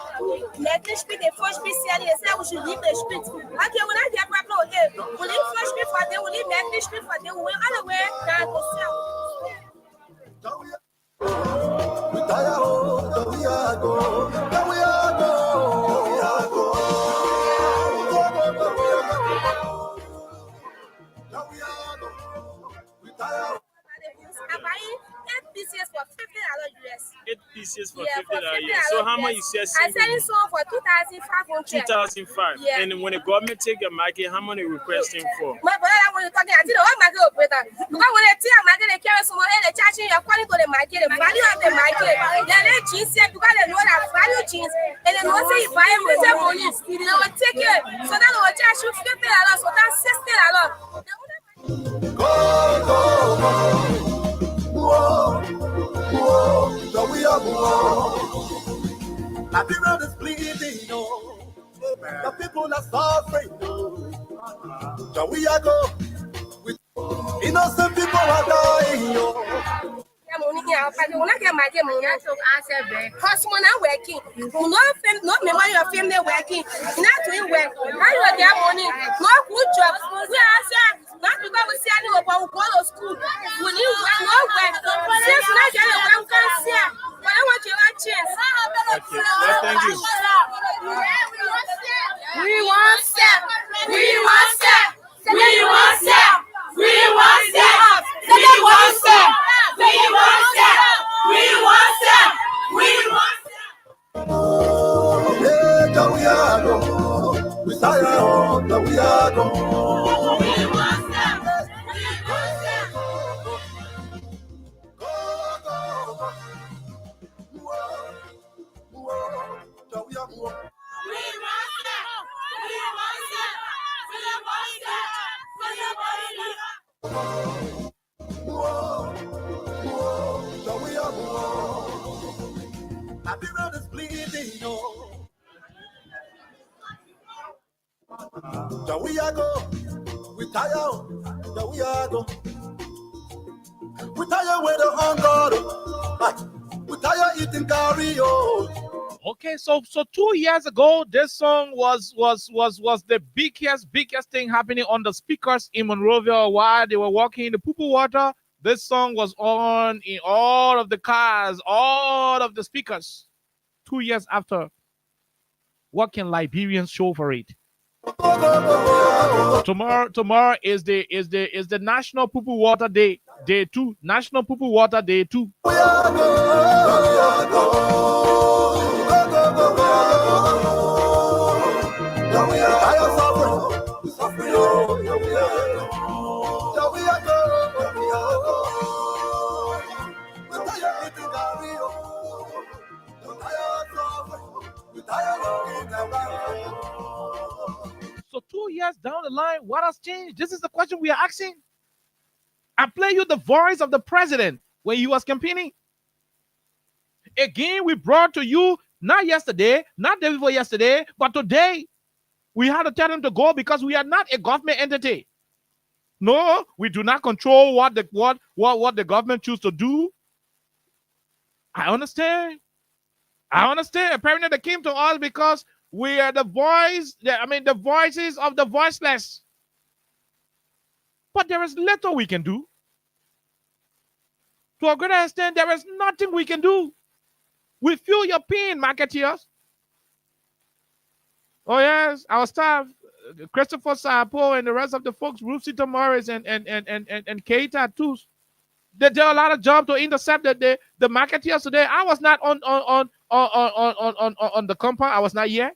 letting street, the first street selling, they say we should leave the street. Okay, when I get back, okay, we leave first street for them, we leave letting street for them, we all the way down to sell. I'm buying 8 pieces for $50 US. 8 pieces for Yeah, for $50. $50 So how much you US. sell I'm selling some for 2,500. 2005. Yeah. And when the government take your market, how much they requesting for? My brother, when you're talking, I think the whole market operator. Because when they tell a market, they carry someone and they charging you according to the market, the value of the market. Then they jeans here because they know that value jeans. And they know say you buy it with the money. They will take it. So then they will charge you $50, so that's $60. I be ready to bleeding, the people are suffering. So we are go with innocent people are dying. Money here, but when I get my money, I took answer back. Husband, I'm working. No member your family working. Not doing work. How you get money? No good job. We answer. Not because we see anyone go to school. We need work, no work. Since we not get a work, we can't see. But I want you to chance. Thank you. We want step. We want step. We want step. We want step. We want step. We want step. We want step. We want step. Yeah, we are go. We tired of we are go. We want step. We want step. I be ready to bleeding, So we are go. We tired. So we are go. We tired with the hunger. We tired eating curry, Okay, so 2 years ago, this song was the biggest thing happening on the speakers in Monrovia while they were walking in the poo water. This song was on in all of the cars, all of the speakers. 2 years after, what can Liberians show for it? Tomorrow is the National Poo Water Day, Day 2. National Poo Water Day 2. So 2 years down the line, what has changed? This is the question we are asking. I play you the voice of the president when he was campaigning. Again, we brought to you, not yesterday, not day before yesterday, but today. We had to tell him to go because we are not a government entity. No, we do not control what the government choose to do. I understand. Apparently they came to us because we are the voices of the voiceless. But there is little we can do. To a great extent, there is nothing we can do. We feel your pain, marketeers. Oh yes, our staff, Christopher Sapo and the rest of the folks, Rufsito Morris and Keita too. They did a lot of job to intercept the marketeers today. I was not on the compound. I was not here.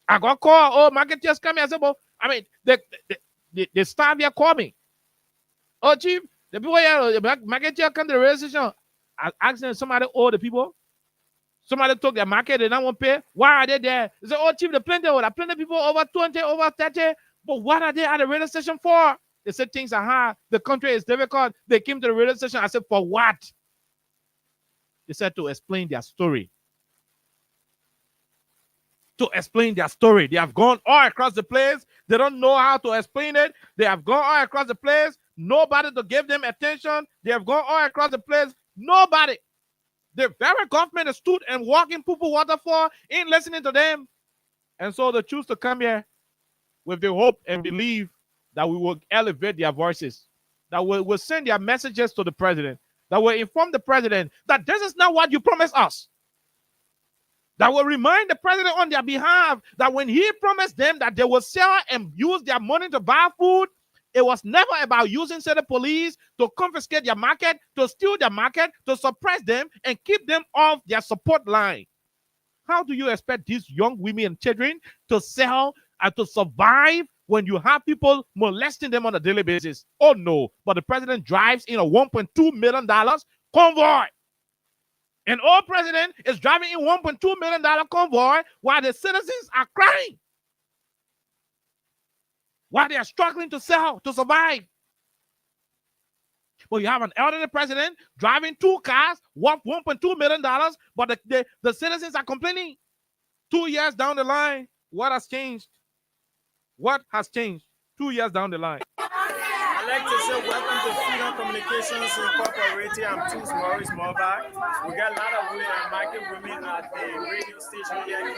I got called. Oh, marketeers coming. I said, well, I mean, the staff here called me. Oh, chief, the people here, the marketeer come to the radio station. I asked them, somebody owe the people. Somebody took their market, they don't want to pay. Why are they there? They say, oh, chief, the plenty people over 20, over 30. But what are they at the radio station for? They said things are hard. The country is difficult. They came to the radio station. I said, for what? They said to explain their story. To explain their story. They have gone all across the place. They don't know how to explain it. They have gone all across the place. Nobody to give them attention. They have gone all across the place. Nobody. The very government stood and walking people waterfall, ain't listening to them. And so they choose to come here with the hope and believe that we will elevate their voices, that we will send their messages to the president, that will inform the president that this is not what you promised us, that will remind the president on their behalf that when he promised them that they will sell and use their money to buy food, it was never about using city police to confiscate their market, to steal their market, to suppress them and keep them off their support line. How do you expect these young women and children to sell and to survive when you have people molesting them on a daily basis? Oh no, but the president drives in a $1.2 million convoy. An old president is driving in $1.2 million convoy while the citizens are crying, while they are struggling to sell, to survive. Well, you have an elderly president driving 2 cars worth $1.2 million, but the citizens are complaining. 2 years down the line, what has changed? What has changed 2 years down the line? I'd like to say welcome to Freedom Communications Incorporated. I'm Tools Maurice Morback. We got a lot of women and market women at the radio station here.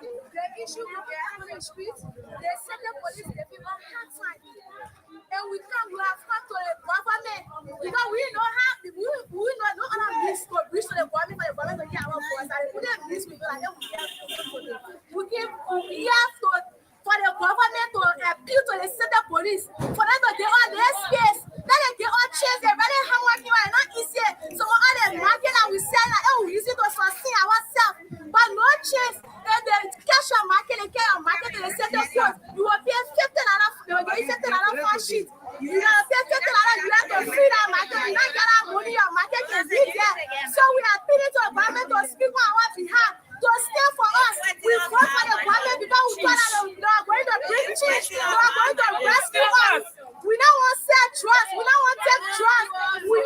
The issue we get on the street, they send the police, the people hard time. And we have come to the government because we don't have we don't have this to reach to the government for the government to get our voice. And we don't miss people like that. We have to for the government to appeal to the city police for them to get all their space. Then they get all chance, they really hard working and not easy. So all the market that we sell like we use it to sustain ourselves. But no chance. If they cash your market and get your market to the center court, you will pay $15. They will give you $15 for sheet. You will pay $15. You have to free that market. You don't get that money, your market can be there. So we are appealing to the government to speak on our behalf, to stand for us. We vote for the government because we thought that they are going to bring change. They are going to rescue us. We don't want to sell drugs. We don't want to take drugs. We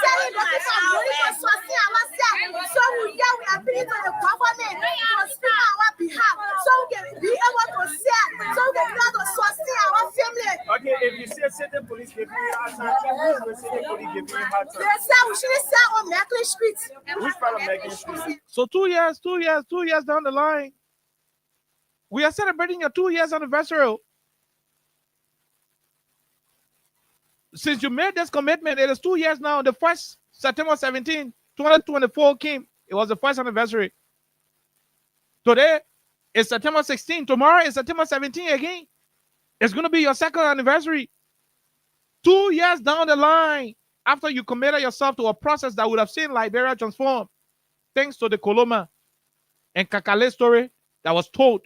selling the people money to sustain ourselves. So we appealing to the government to speak on our behalf, so we can be able to sell, so we can be able to sustain our family. Okay, if you say city police give you hard time, who will city police give you hard time? They say we shouldn't sell on Macklin Street. Which part of Macklin Street? So 2 years down the line, we are celebrating your 2 years anniversary. Since you made this commitment, it is 2 years now. The first September 17, 2024 came. It was the first anniversary. Today is September 16. Tomorrow is September 17 again. It's going to be your second anniversary. 2 years down the line, after you committed yourself to a process that would have seen Liberia transform, thanks to the Coloma and Kakale story that was told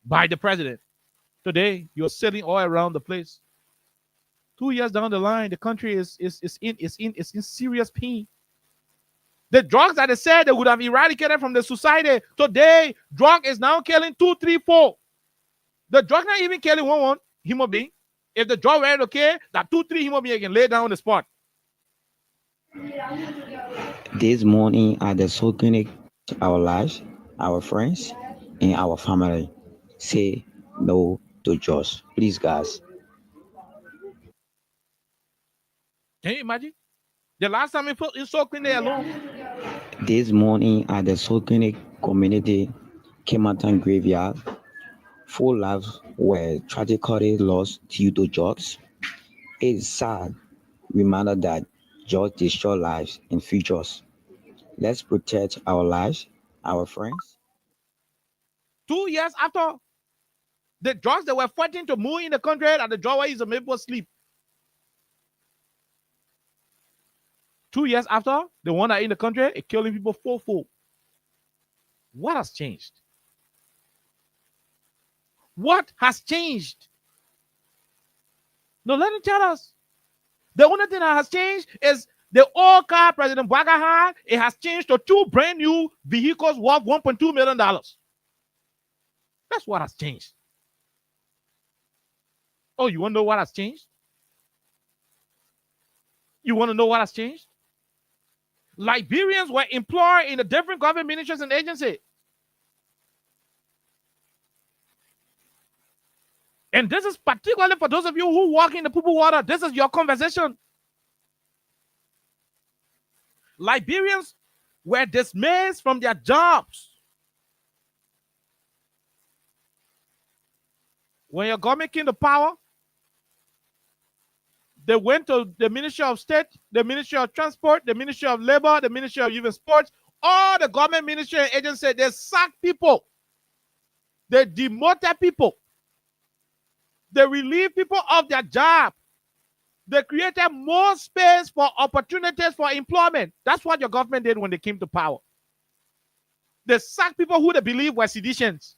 by the president. Today, you're sailing all around the place. 2 years down the line, the country is in serious pain. The drugs that they said they would have eradicated from the society, today, drug is now killing 2, 3, 4. The drug not even killing one human being. If the drug were okay, that 2, 3 human beings can lay down on the spot. This morning at the Sokunic, our lives, our friends, and our family say no to drugs. Please, guys. Can you imagine? The last time you saw Queen there alone. This morning at the Sokunic community Kematan graveyard, 4 lives were tragically lost due to drugs. It is sad reminder that drugs destroy lives and futures. Let's protect our lives, our friends. 2 years after the drugs that were fighting to move in the country, and the drug is a people sleep. 2 years after, the one that in the country is killing people fourfold. What has changed? What has changed? No, let him tell us. The only thing that has changed is the old car President Bwaga had. It has changed to 2 brand new vehicles worth $1.2 million. That's what has changed. Oh, you want to know what has changed? You want to know what has changed? Liberians were employed in the different government ministries and agencies. And this is particularly for those of you who walk in the poo water. This is your conversation. Liberians were dismissed from their jobs. When your government came to power, they went to the Ministry of State, the Ministry of Transport, the Ministry of Labor, the Ministry of Youth and Sports, all the government ministry and agencies. They sacked people. They demoted people. They relieved people of their job. They created more space for opportunities for employment. That's what your government did when they came to power. They sacked people who they believe were seditions.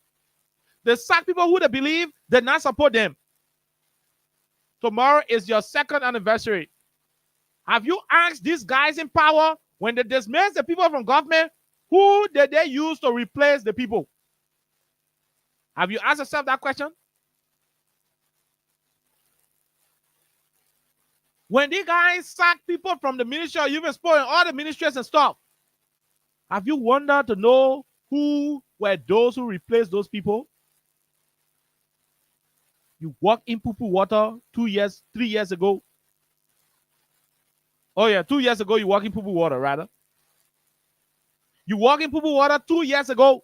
They sacked people who they believe did not support them. Tomorrow is your second anniversary. Have you asked these guys in power, when they dismissed the people from government, who did they use to replace the people? Have you asked yourself that question? When these guys sack people from the Ministry of Youth and Sport and all the ministries and stuff, have you wondered to know who were those who replaced those people? You walk in poo water 3 years ago. Oh yeah, 2 years ago you walk in poo water, rather. You walk in poo water 2 years ago.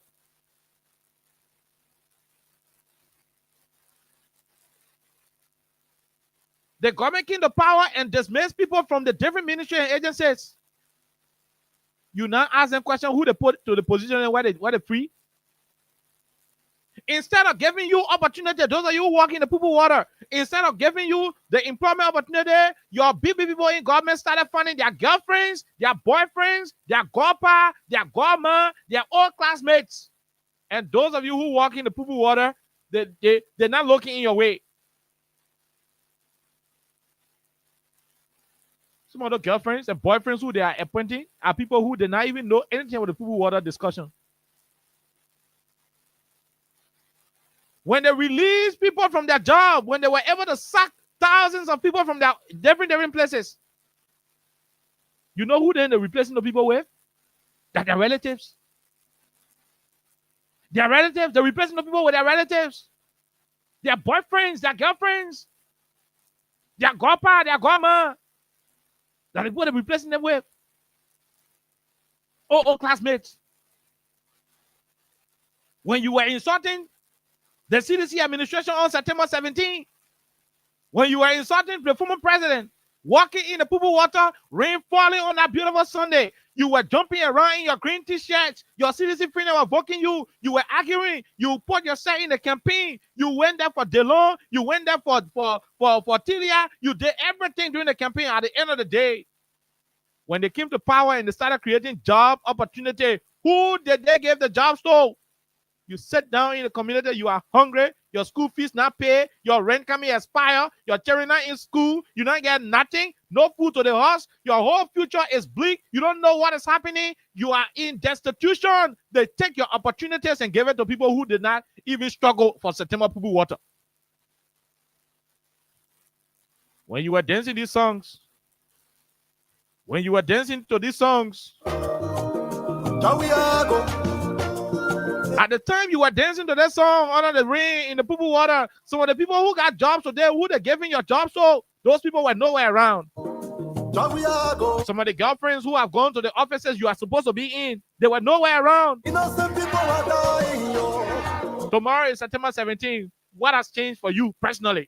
The government came to power and dismissed people from the different ministry and agencies. You now ask them question who they put to the position and where they free. Instead of giving you opportunity, those of you who walk in the poo water, instead of giving you the employment opportunity, your big people in government started finding their girlfriends, their boyfriends, their godpa, their godma, their old classmates. And those of you who walk in the poo water, they're not looking in your way. Some of the girlfriends and boyfriends who they are appointing are people who did not even know anything about the poo water discussion. When they released people from their job, when they were able to sack thousands of people from their different places, you know who then they're replacing the people with? That their relatives. Their relatives, they're replacing the people with their relatives. Their boyfriends, their girlfriends, their godpa, their godma. That is what they're replacing them with. Oh, classmates. When you were insulting the CDC administration on September 17, when you were insulting the former president, walking in the poo water, rain falling on that beautiful Sunday, you were jumping around in your green t-shirts, your CDC friends were voting you, you were arguing, you put yourself in the campaign, you went there for DeLong, you went there for Tilia, you did everything during the campaign. At the end of the day, when they came to power and they started creating job opportunity, who did they give the jobs to? You sit down in the community, you are hungry, your school fees not paid, your rent coming expire, your children not in school, you not get nothing, no food to the house, your whole future is bleak, you don't know what is happening, you are in destitution. They take your opportunities and give it to people who did not even struggle for September poo water. When you were dancing these songs, when you were dancing to these songs, at the time you were dancing to that song under the rain in the poo water, some of the people who got jobs today, who they giving your jobs to, those people were nowhere around. Some of the girlfriends who have gone to the offices you are supposed to be in, they were nowhere around. Tomorrow is September 17th. What has changed for you personally?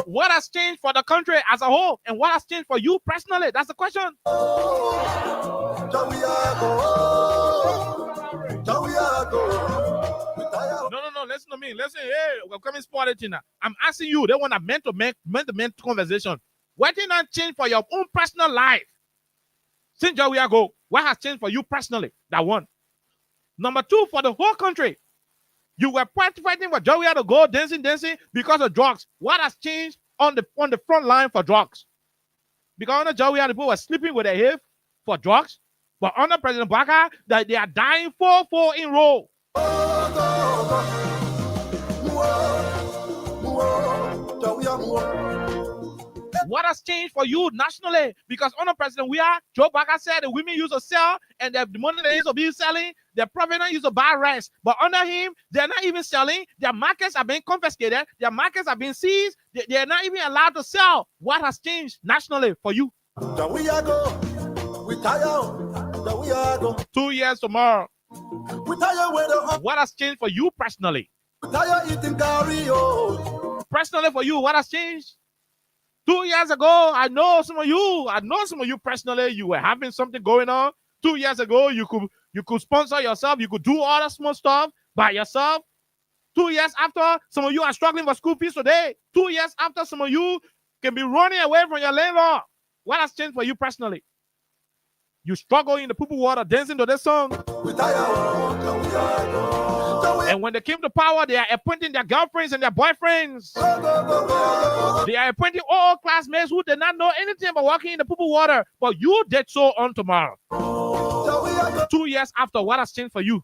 What has changed for the country as a whole? And what has changed for you personally? That's the question. No, listen to me. Listen, hey, we're coming spotted now. I'm asking you, they want a man-to-man conversation. What did not change for your own personal life? Since we ago, what has changed for you personally? That one. Number two, for the whole country. You were fighting for Joey to go dancing because of drugs. What has changed on the front line for drugs? Because under Joey the people were sleeping with their HIV for drugs. But under President Baka, that they are dying 4-4 in a row. What has changed for you nationally? Because under President Joe Biden said the women used to sell and the money they used to be selling, the provenance used to buy rice. But under him, they're not even selling. Their markets are being confiscated. Their markets are being seized. They're not even allowed to sell. What has changed nationally for you? 2 years tomorrow. What has changed for you personally? Personally for you, what has changed? 2 years ago, I know some of you personally, you were having something going on. 2 years ago, you could sponsor yourself, you could do all the small stuff by yourself. 2 years after, some of you are struggling for school fees today. 2 years after, some of you can be running away from your landlord. What has changed for you personally? You struggle in the poo-poo water, dancing to this song. And when they came to power, they are appointing their girlfriends and their boyfriends. They are appointing all classmates who did not know anything about walking in the poo-poo water. But you did so on tomorrow. 2 years after, what has changed for you?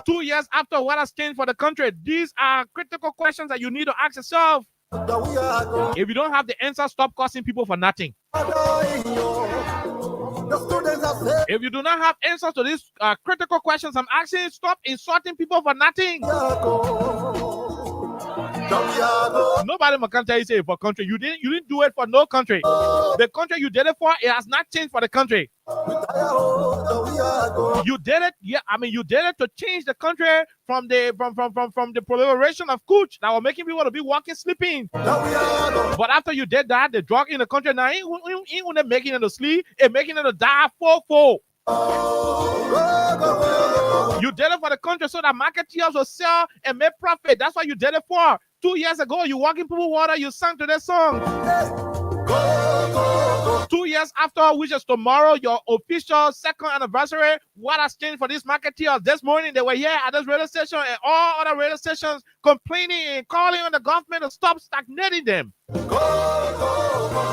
2 years after, what has changed for the country? These are critical questions that you need to ask yourself. If you don't have the answer, stop cursing people for nothing. If you do not have answers to these critical questions I'm asking, stop insulting people for nothing. Nobody can tell you say for country. You didn't do it for no country. The country you did it for, it has not changed for the country. You did it, you did it to change the country from the proliferation of cooch that were making people to be walking, sleeping. But after you did that, the drug in the country now ain't making it to sleep, it's making it to die fourfold. You did it for the country so that marketeers will sell and make profit. That's what you did it for. 2 years ago, you walk in poo water, you sang to that song. 2 years after, which is tomorrow, your official second anniversary, what has changed for these marketeers? This morning, they were here at this radio station and all other radio stations complaining and calling on the government to stop stagnating them.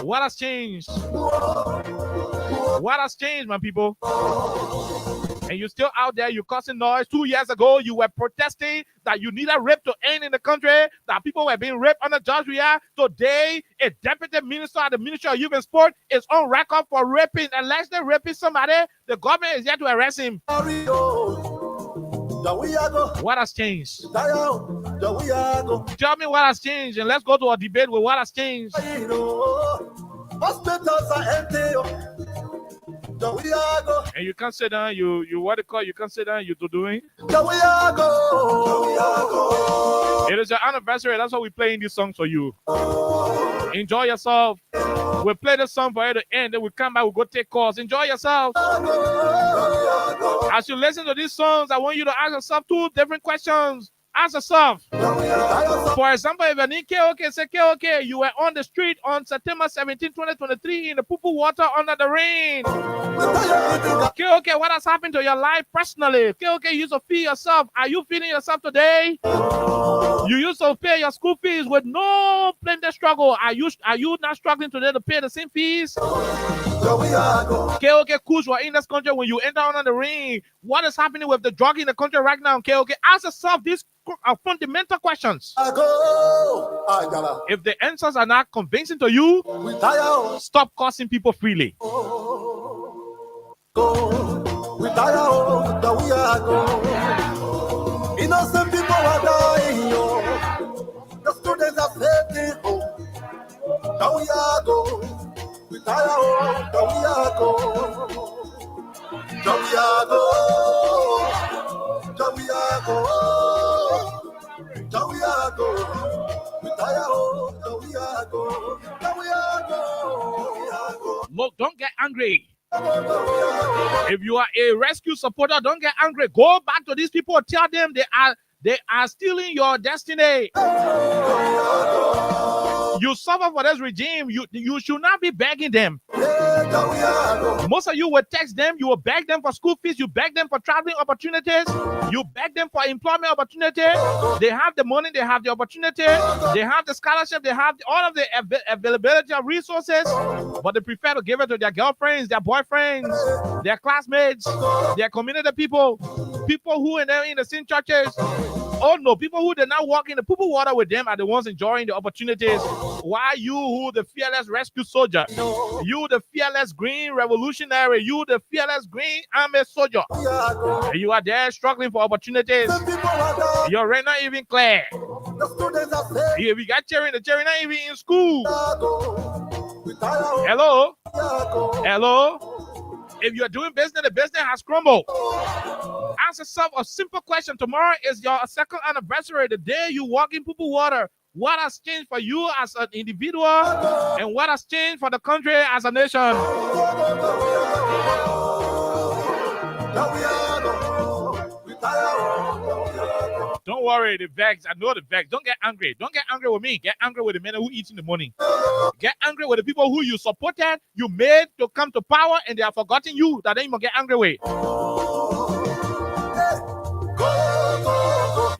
What has changed? What has changed, my people? And you're still out there, you're causing noise. 2 years ago, you were protesting that you needed rape to end in the country, that people were being raped under Judge Ria. Today, a deputy minister at the Ministry of Youth and Sport is on record for raping. Unless they're raping somebody, the government is yet to arrest him. What has changed? Tell me what has changed, and let's go to a debate with what has changed. Hospitals are empty. And you can't sit down, you what they call, you can't sit down, you're doing. It is your anniversary, that's why we're playing this song for you. Enjoy yourself. We'll play this song for you to end, then we'll come back, we'll go take calls. Enjoy yourself. As you listen to these songs, I want you to ask yourself two different questions. Ask yourself. For example, if you need KOK, say KOK, you were on the street on September 17, 2023 in the poo-poo water under the rain. KOK, what has happened to your life personally? KOK, you used to feed yourself. Are you feeding yourself today? You used to pay your school fees with no plenty struggle. Are you not struggling today to pay the same fees? KOK, Kush, were in this country when you enter under the rain. What is happening with the drug in the country right now? KOK, ask yourself these fundamental questions. If the answers are not convincing to you, stop cursing people freely. Innocent people are dying. The students are failing. Now we are go. We tire. Now we are go. Now we are go. Now we are go. Now we are go. We tire. Now we are go. Now we are go. Look, don't get angry. If you are a rescue supporter, don't get angry. Go back to these people. Tell them they are stealing your destiny. You suffer for this regime. You should not be begging them. Most of you will text them. You will beg them for school fees. You beg them for traveling opportunities. You beg them for employment opportunities. They have the money. They have the opportunity. They have the scholarship. They have all of the availability of resources. But they prefer to give it to their girlfriends, their boyfriends, their classmates, their community people who are in the same churches. Oh no, people who did not walk in the poo water with them are the ones enjoying the opportunities. Why you, who the fearless rescue soldier, you the fearless green revolutionary, you the fearless green army soldier, you are there struggling for opportunities. Your rent not even clear. If you got cheering, the cheering not even in school. Hello? If you're doing business, the business has crumbled. Ask yourself a simple question. Tomorrow is your second anniversary, the day you walk in poo water. What has changed for you as an individual, and what has changed for the country as a nation? Don't worry, the vex. I know the vex. Don't get angry. Don't get angry with me. Get angry with the men who eat in the morning. Get angry with the people who you supported, you made to come to power, and they have forgotten you. That then you must get angry with.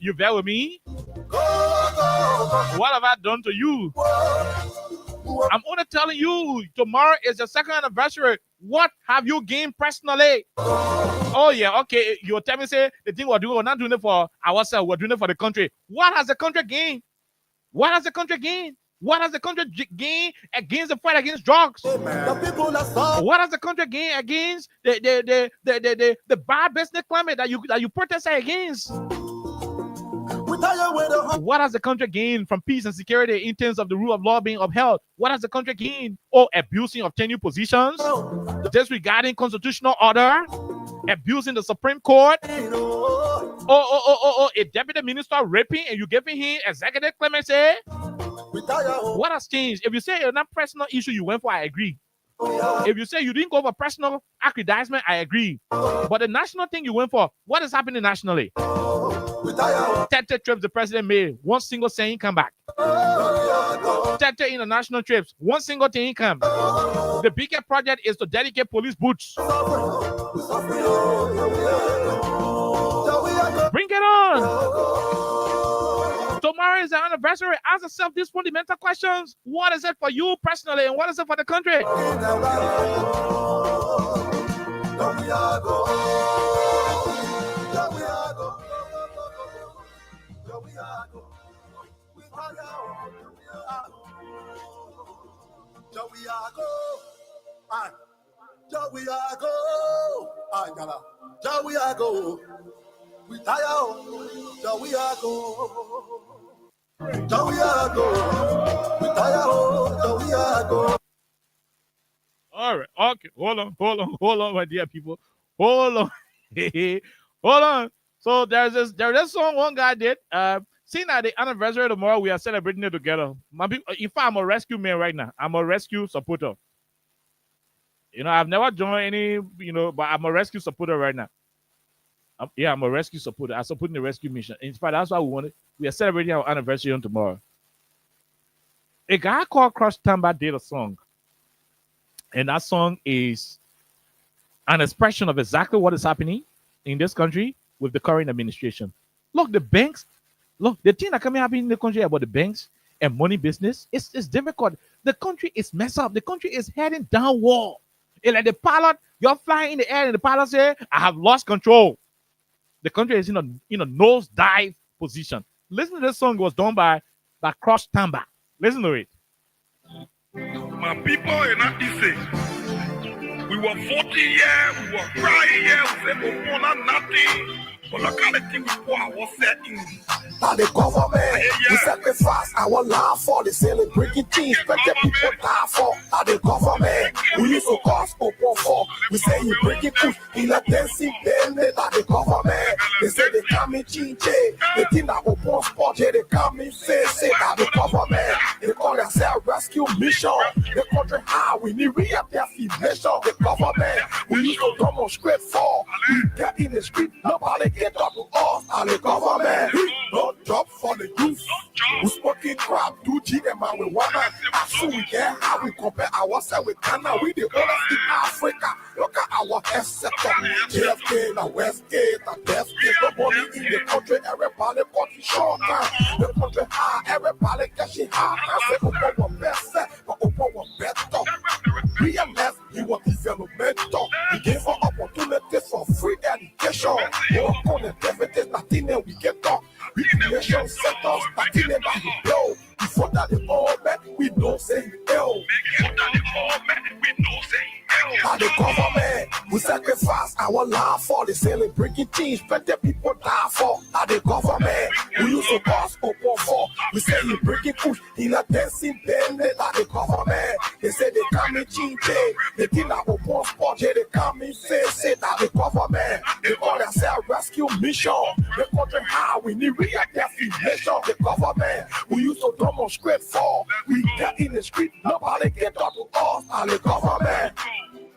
You there with me? What have I done to you? I'm only telling you, tomorrow is your second anniversary. What have you gained personally? Oh yeah, okay. You'll tell me, say, the thing we're doing, we're not doing it for ourselves, we're doing it for the country. What has the country gained? What has the country gained? What has the country gained against the fight against drugs? What has the country gained against the bad business climate that you protest against? What has the country gained from peace and security in terms of the rule of law being upheld? What has the country gained? Abusing of tenure positions, disregarding constitutional order, abusing the Supreme Court. A deputy minister raping and you giving him executive clemency. What has changed? If you say you're not personal issue you went for, I agree. If you say you didn't go for personal aggrandizement, I agree. But the national thing you went for, what is happening nationally? 30 trips the president made, one single saying come back. 30 international trips, one single thing come. The biggest project is to dedicate police boots. Bring it on. Tomorrow is the anniversary. Ask yourself these fundamental questions. What is it for you personally, and what is it for the country? All right, okay, hold on, my dear people. Hold on. Hold on. So there's this song one guy did. Seeing at the anniversary tomorrow, we are celebrating it together. My people, in fact, I'm a rescue man right now. I'm a rescue supporter. I've never joined any, but I'm a rescue supporter right now. I'm a rescue supporter. I support the rescue mission. In fact, that's why we are celebrating our anniversary on tomorrow. A guy called Crush Tamba did a song. And that song is an expression of exactly what is happening in this country with the current administration. Look, the banks, the thing that can happen in the country about the banks and money business, it's difficult. The country is messed up. The country is heading downward. It's like the pilot, you're flying in the air and the pilot says, I have lost control. The country is in a nosedive position. Listen to this song. It was done by Crush Tamba. Listen to it. My people are not easy. We were 40 years, we were crying here, we said, we want nothing. But the kind of thing we pour our set in. Now the government, we sacrifice our life for the celebrating things, but the people die for. Now the government, we used to cause open for. We say you break it good, in a dancing band, now the government. They say they come in GJ, they think that we post sport, they come in face, now the government. They call themselves rescue mission. The country high, we need re-definition. The government, we used to demonstrate for. We get in the street, nobody get up to us. Now the government, we don't drop for the youth. We smoking crap, 2G and marijuana. As soon we get how we compare ourselves with Ghana. We the oldest in Africa. Look at our sector. JFK, the Westgate, the Deathgate. Nobody in the country, everybody got it short time. The country high, everybody catching high. I say, Opa was best, but Opa was better. BMS, he was developmental. He gave us opportunities for free education. We work on the activities, nothing that we get up. Recreation centers, nothing that we build. Before that, the all met, we know say hell. Before that, the all met, we know say hell. The government, we sacrifice our life for the celebrating things, but the people die for. The government, we use to pass open for. We say you breaking push in a dancing band. The government, they say they come in change. They did not open spot, they come in face. Say that the government, they call themselves rescue mission. The country how we need real definition. The government, we used to demonstrate for. We get in the street, nobody get up to us. And the government.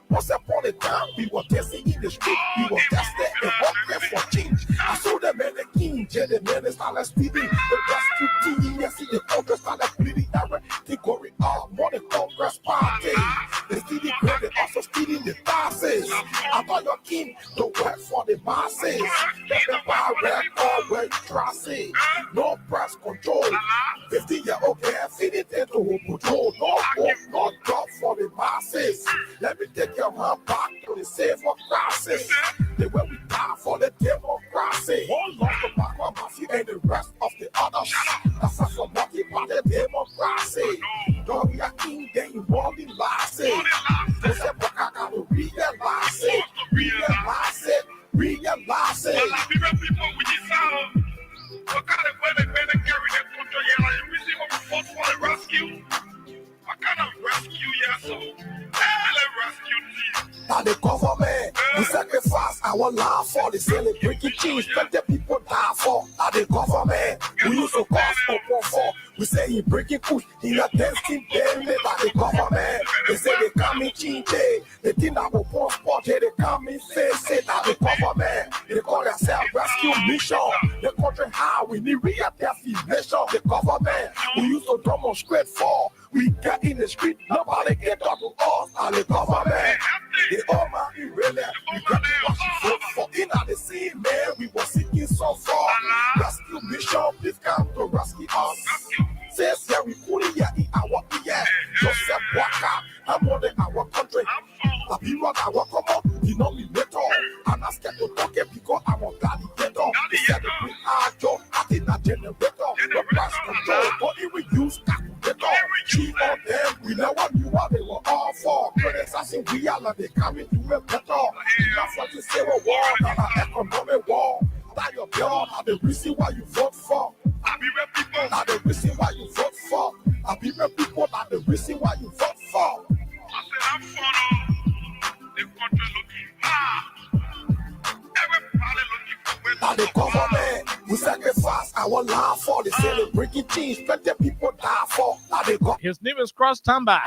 Once upon a time, we were testing in the street, we were testing and hungry for change. I saw the men the king, the men started speeding, the rescue team, yes, the Congress started bleeding, everything going on, more than Congress party. The city credit also stealing the taxes. I thought your king to work for the masses. Let the power record where you trust it. No press control. 50-year-old girl feeding into control. No work, no job for the masses. Let me take your hand back to the safer crisis. The way we die for the democracy. One lost the back of Matthew and the rest of the others. That's not for nothing but the democracy. Don't be a king, then you want the last. They say, but I gotta realize it. Realize it. Realize it. People with this sound. What kind of way they better carry their country? Yeah, like you see what we fought for the rescue. What kind of rescue, yeah, so? Now the government, we sacrifice our life for the celebrating change, but the people die for. Now the government, we used to cause open for. We say he breaking push, he a dancing band. Now the government, they say they come in change. They think that open spot, they come in face. Now the government, they call themselves rescue mission. The country how we need real definition. The government, we used to demonstrate for. We get in the street, nobody get up to us. And the government, the all man really, we got what you vote for. In the same man, we were seeking so far. Rescue mission, please come to rescue us. Says here we put it here in our ear. Joseph Walker, I'm on our country. The people that work come denominator. And I scared to talk it because I'm on gladiator. They said that we are Joe, I did not generator. The price control, but it will use calculator. Cheap on them, we never knew what they were all for. Critics are saying we are like they coming to a better. That's what you say, a war, not an economic war. That your blood are the reason why you vote for. I be real people are the reason why you vote for. I be real people are the reason why you vote for. I said I'm for the country looking hard. Everybody looking for where now the government, we sacrifice our life for the celebrating things, but the people die for. His name is Cross Tamba.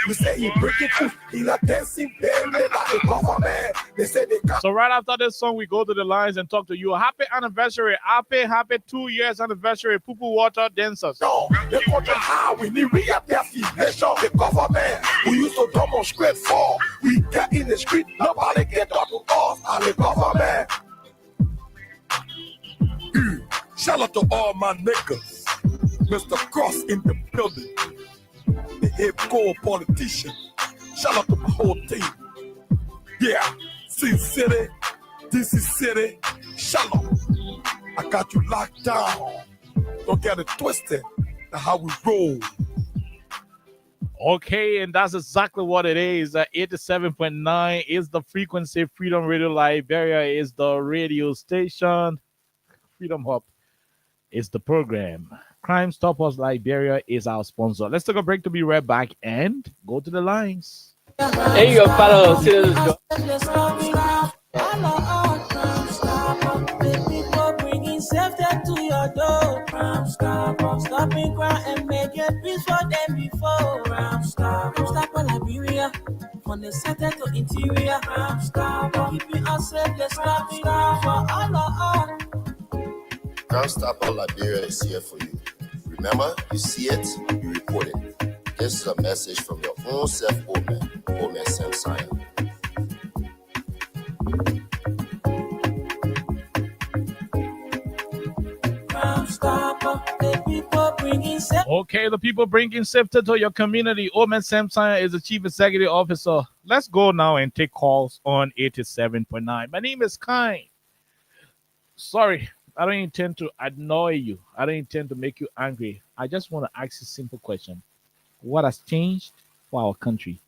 We say he breaking food in a dancing band. The government, they say they can't. So right after this song, we go to the lines and talk to you. Happy anniversary, happy 2 years anniversary, Poo Poo Water Dancers. No, the country how we need real definition. The government, we used to demonstrate for. We get in the street, nobody get up to us. And the government. Shout out to all my niggas. Mr. Cross in the building. The hip core politician. Shout out to my whole team. Yeah, Sin City, DC City, Shalom. I got you locked down. Don't get it twisted. That's how we roll. Okay, and that's exactly what it is. 87.9 is the frequency. Freedom Radio Liberia is the radio station. Freedom Hub is the program. Crime Stoppers Liberia is our sponsor. Let's take a break to be right back and go to the lines. Hey, your fellow citizens. Safety to your door. Stopping crime and make it peace for them before. Stop Liberia from the center to interior. Keeping us safe, let's stop for all. Can't Stop All Liberia is here for you. Remember, you see it, you report it. This is a message from your own Omen Sam Science. Okay, the people bringing safety to your community. Omen Samson is the Chief Executive Officer. Let's go now and take calls on 87.9. My name is Kind. Sorry, I don't intend to annoy you. I don't intend to make you angry. I just want to ask a simple question. What has changed for our country?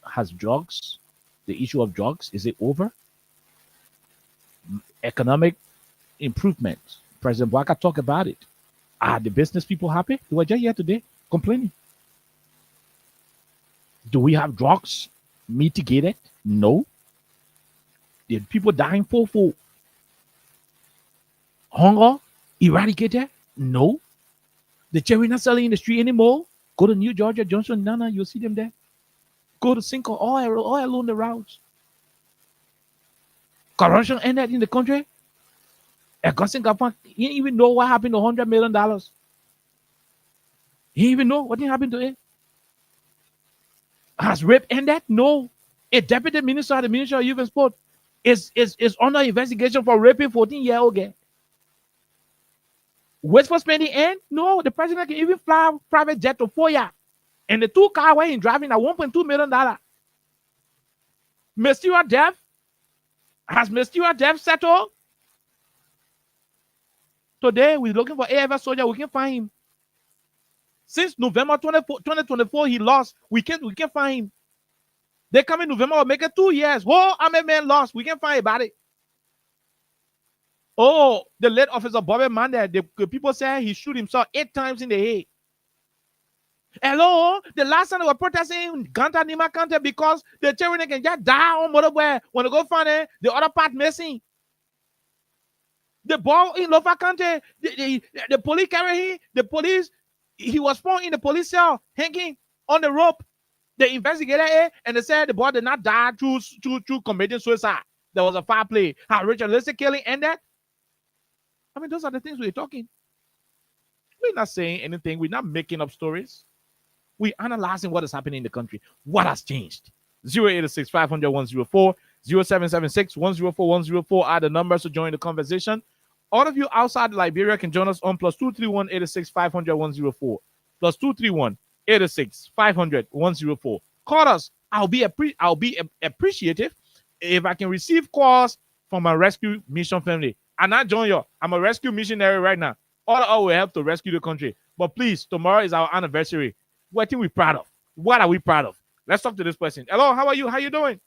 Has drugs, the issue of drugs, is it over? Economic improvement. President Bwaka talked about it. Are the business people happy? They were just here today complaining. Do we have drugs mitigated? No. Did people dying for hunger eradicated? No. The cherry not selling in the street anymore. Go to New Georgia, Johnson, Nana, you'll see them there. Go to Cinco, all along the routes. Corruption ended in the country. Augustine Gafan, he didn't even know what happened to $100 million. He didn't even know what happened to it. Has rape ended? No. A deputy minister at the Ministry of Youth and Sport is under investigation for raping 14-year-old girl. Wait for spending end? No. The president can even fly private jet to Foya. And the 2 car where he's driving at $1.2 million. Mysterious death? Has mysterious death settled? Today, we're looking for AFS soldier. We can't find him. Since November 2024, he lost. We can't find him. They come in November, we'll make it 2 years. Whole army man lost. We can't find about it. Oh, the late officer Bobby Manda, the people say he shoot himself 8 times in the head. Hello, the last time they were protesting in Ganta Nima County because the children can just die on motorway when they go find it, the other part missing. The ball in Lofa County, the police carry him, the police, he was found in the police cell, hanging on the rope. They investigated it and they said the boy did not die through committing suicide. There was a foul play. How Richard Lissy killing ended? I mean, those are the things we're talking. We're not saying anything. We're not making up stories. We're analyzing what is happening in the country. What has changed? 086 500 104, 0776 104 104 are the numbers to join the conversation. All of you outside Liberia can join us on +231 86 500 104, +231 86 500 104. Call us. I'll be appreciative if I can receive calls from a rescue mission family. And I join you. I'm a rescue missionary right now. All will help to rescue the country. But please, tomorrow is our anniversary. What are we proud of? What are we proud of? Let's talk to this person. Hello, how are you? How you doing?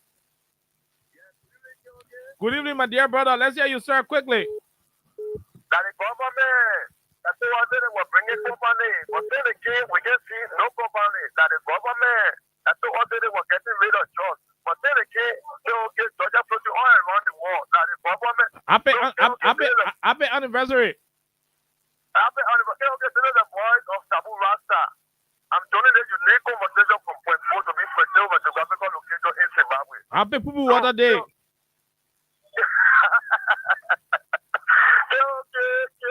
Good evening, my dear brother. Let's hear you, sir, quickly. That the government, that's what they were bringing company. But then again, we can see no company. That the government, that's what they were getting rid of jobs. But then again, they will get Georgia floating all around the world. That the government. Happy anniversary. Happy anniversary. Okay, so the voice of Tabu Rasta. I'm joining the unique conversation from Point 4 to be presented over geographical location in Zimbabwe. Happy Pupu Water Day.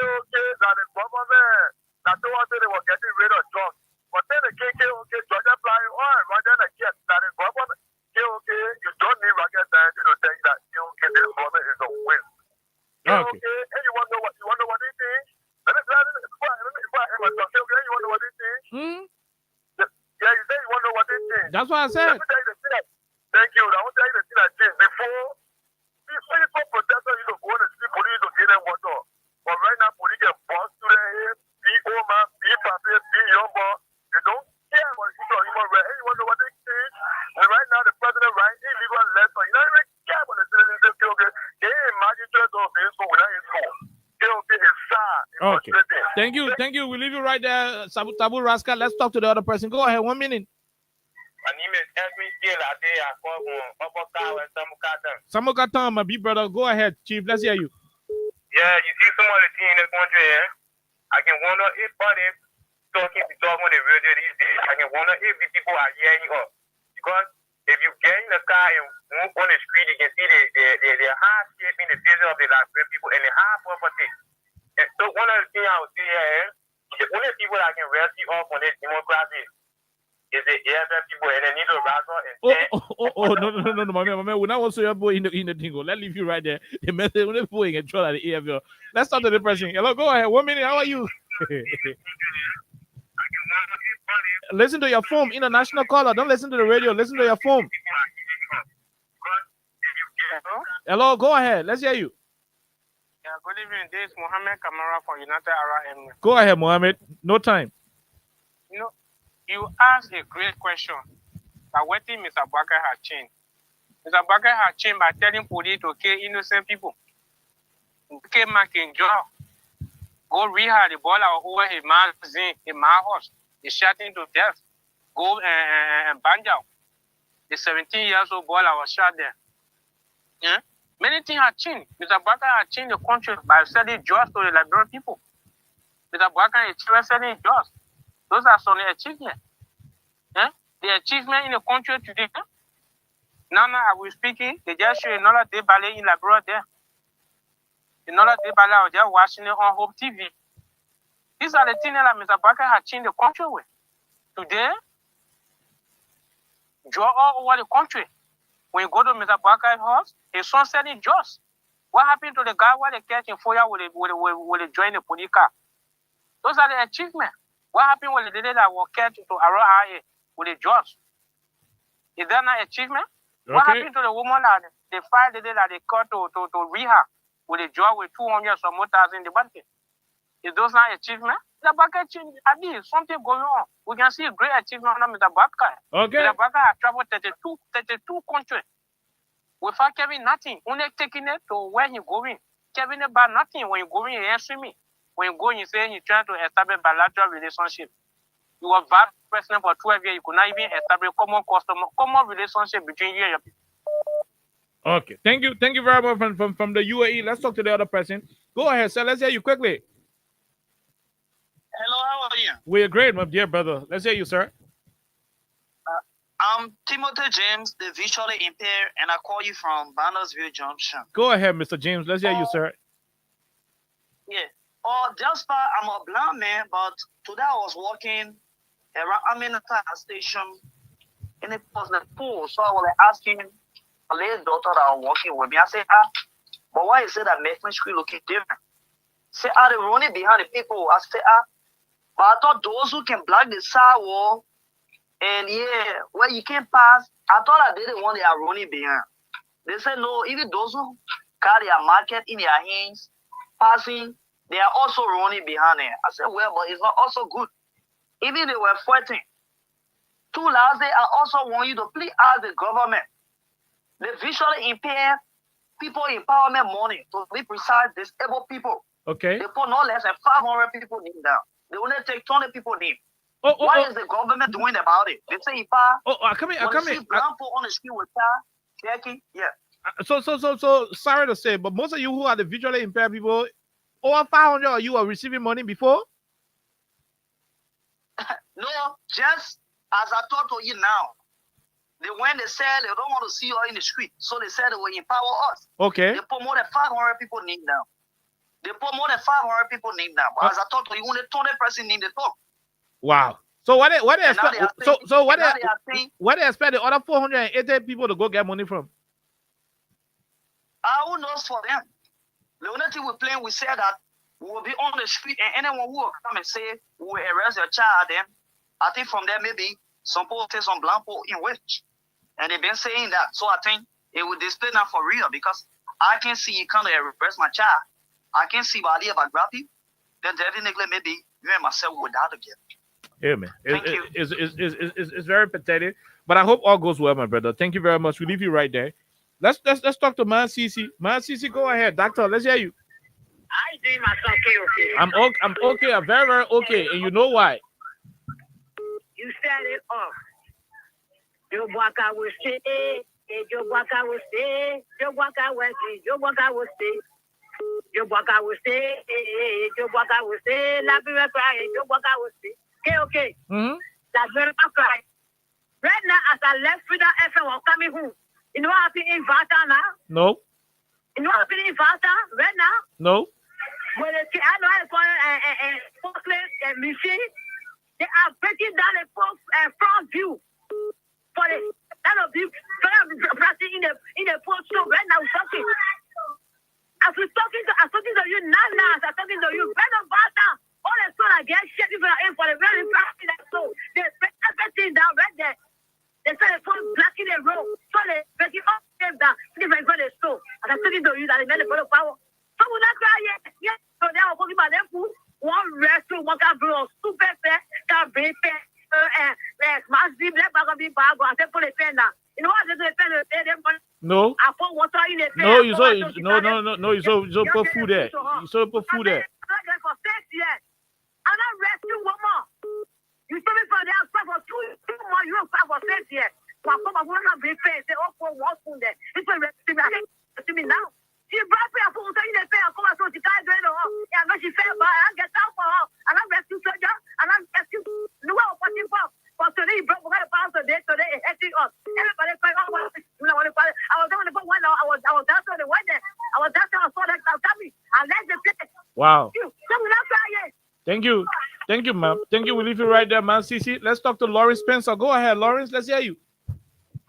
Okay, that the government, that's what they were getting rid of jobs. But then again, Georgia flying on, right then again, that the government, you don't need rocket science to tell you that, this government is a win. Okay. And you want to know what they think? Let me before I you want to know what they think? Yeah, you say you want to know what they think. That's what I said. Let me tell you the thing that, thank you. I want to tell you the thing that changed. Before protesters, you go on the street, police to get them water. But right now, police get bossed to their head, be old man, be papi, be young boy. They don't care about the issue of human rights. Hey, you want to know what they think? And right now, the president writes illegal letters. You don't even care about the citizens. Can you imagine just of being school without in school? Okay. Thank you. We leave you right there, Tabu Rascal. Let's talk to the other person. Go ahead, 1 minute. My name is Edwin Kielade. I come from Samukatan, my big brother. Go ahead, Chief. Let's hear you. Yeah, you see some of the things in this country, I can wonder if talking when they radio these days, I can wonder if the people are hearing us. Because if you get get in the car and move on the street, you can see the hard shape in the faces of the Liberian people and the hard property. And so one of the things I would say here, the only people that can rescue off on this democracy is the AFL people, and they need to rise up and No, my man. When I was so your boy in the thing, let's leave you right there. The message when they pulling and try at the AFL. Let's start the person. Hello, go ahead. 1 minute. How are you? Listen to your phone. International caller. Don't listen to the radio. Listen to your phone. Hello, go ahead. Let's hear you. Yeah, good evening. This is Mohammed Kamara from United Arab Emirates. Go ahead, Mohammed. No time. You know, you asked a great question that what thing Mr. Bakar has changed. Mr. Bakar has changed by telling police to kill innocent people. Okay, making job. Go rehab the ball over a man's in my house. He's shouting to death. Go and Banjao. The 17-year-old boy was shot there. Yeah? Many things have changed. Mr. Bakar has changed the country by selling jobs to the Liberian people. Mr. Bakar is selling jobs. Those are some achievements. Yeah? The achievement in the country today. Now I will speaking. They just show another day ballet in Liberia there. Another day ballet out there watching it on Hope TV. These are the things that Mr. Bakar has changed the country with. Today, draw all over the country. When you go to Mr. Bakar's house, his son selling jobs. What happened to the guy where they catch in fire with the join the police car? Those are the achievements. What happened when the lady that was catch to Aroa with the jobs? Is that not achievement? Okay. What happened to the woman that they fired the day that they caught to rehab with a job with 200 or more thousand in the budget? Is those not achievement? The Bakar change, at least something going on. We can see a great achievement on Mr. Bakar. Okay. Mr. Bakar has traveled 32 countries without having nothing. Only taking it to where he's going. Having about nothing. When you're going, he answer me. When you go, you say he's trying to establish bilateral relationship. You were vice president for 12 years. You could not even establish common relationship between you and your people. Okay. Thank you very much from the UAE. Let's talk to the other person. Go ahead, sir. Let's hear you quickly. Hello, how are you? We're great, my dear brother. Let's hear you, sir. I'm Timothy James, the visually impaired, and I call you from Bannersville Junction. Go ahead, Mr. James. Let's hear you, sir. Yeah. Just I'm a blind man, but today I was walking around Aminata station, and it was the pool. So I was asking a lady daughter that was walking with me. I said, but why is it that Mason Street looking different? Say, they running behind the people. I said, but I thought those who can block the sidewalk and where you can't pass, I thought that they the one they are running behind. They said no, even those who carry a market in their hands, passing, they are also running behind it. I said, well, but it's not also good. Even they were fighting. 2 last days, I also want you to please ask the government, the visually impaired people empowerment money, to be precise, disabled people. Okay. They put no less than 500 people name down. They only take 20 people name. What is the government doing about it? They say if I come here. On the street with checking, yeah. So sorry to say, but most of you who are the visually impaired people, over 500 of you are receiving money before? No, just as I talk to you now. When they said they don't want to see you in the street, so they said they will empower us. Okay. They put more than 500 people name down. They put more than 500 people name down. But as I talk to you, only 20 person name the talk. Wow. So what they expect? What they expect the other 480 people to go get money from? Who knows for them? The only thing we're playing, we said that we will be on the street, and anyone who will come and say we will arrest your child, then I think from there maybe some people take some blanco in which, and they've been saying that. So I think it will display now for real because I can see you come to arrest my child. I can see Bali about grabbing, then definitely maybe you and myself without again. Yeah, man. It's very pathetic, but I hope all goes well, my brother. Thank you very much. We leave you right there. Let's talk to Man Cici. Man Cici, go ahead, doctor. Let's hear you. I doing myself okay. I'm okay. I'm very, very okay, and you know why? You set it off. Joe Waka will stay. Joe Waka will stay. Joe Waka will stay. Joe Waka will stay. Joe Waka will stay. Joe Waka will stay. La Bible cry. Joe Waka will stay. Okay. Mm-hmm. That's very cry. Right now, as I left Freedom FM, I'm coming home. You know what happened in Vata now? No. You know what happened in Vata right now? No. When they say, I know how to call it forklift and machine, they are breaking down the front view for the that of you practicing in the post show right now. Talking. As we're talking to you now, as I'm talking to you, right on Vata, all the son I get shit for the very practice that so they break everything down right there. They say the phone blocking the road, so they break it up down. Different for the store. As I'm talking to you, that they made the power. So we not cry yet. So they are talking about them food. One rescue, one can blow super fair, can be fair, must be black bag of the bag, and they put a pen now. You know what they pen? No. I put water in the pen. No, you saw you saw put food there. You saw put food there. I'm not for 6 years. I'm not rescue one more. You told me for the outside for 2 more, you don't fight for 6 years. So I come up with a big face, they all for one food there. It's a rescue me now. She brought me a phone, saying they pay a call, so she can't do it. Yeah, but she said, but I get out for her. And I'm rescue soldier, and I'm rescue. No one was watching for. But today, he broke the pound today, it hit us. Everybody fight up. I was doing the 1 hour, I was down to the weather. I was down to the saw that coming. I let the play. Wow. So we not crying. Thank you. Thank you, ma'am. Thank you. We leave you right there, man. CC. Let's talk to Lawrence Spencer. Go ahead, Lawrence. Let's hear you.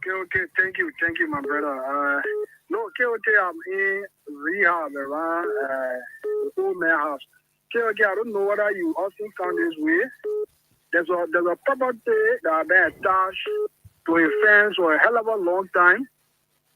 Okay. Thank you, my brother. No, I'm in rehab around the old man house. Okay, I don't know whether you also found this way. There's a property that had been attached to a fence for a hell of a long time.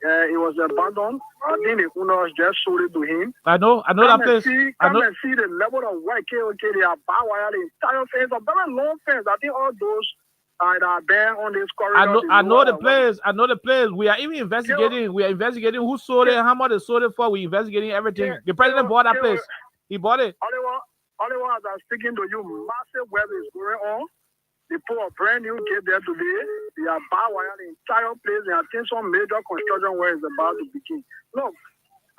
It was abandoned. I think the owners just sold it to him. I know that place. Come and see the level of white KOK. They are bar wire, the entire fence, a very long fence. I think all those that are there on this corridor. I know the place. I know the place. We are even investigating. We are investigating who sold it, how much they sold it for. We're investigating everything. The president bought that place. He bought it. Only one as I'm speaking to you, massive web is going on. They put a brand new gate there today. They are bar wire the entire place. They are taking some major construction where it's about to begin. Look,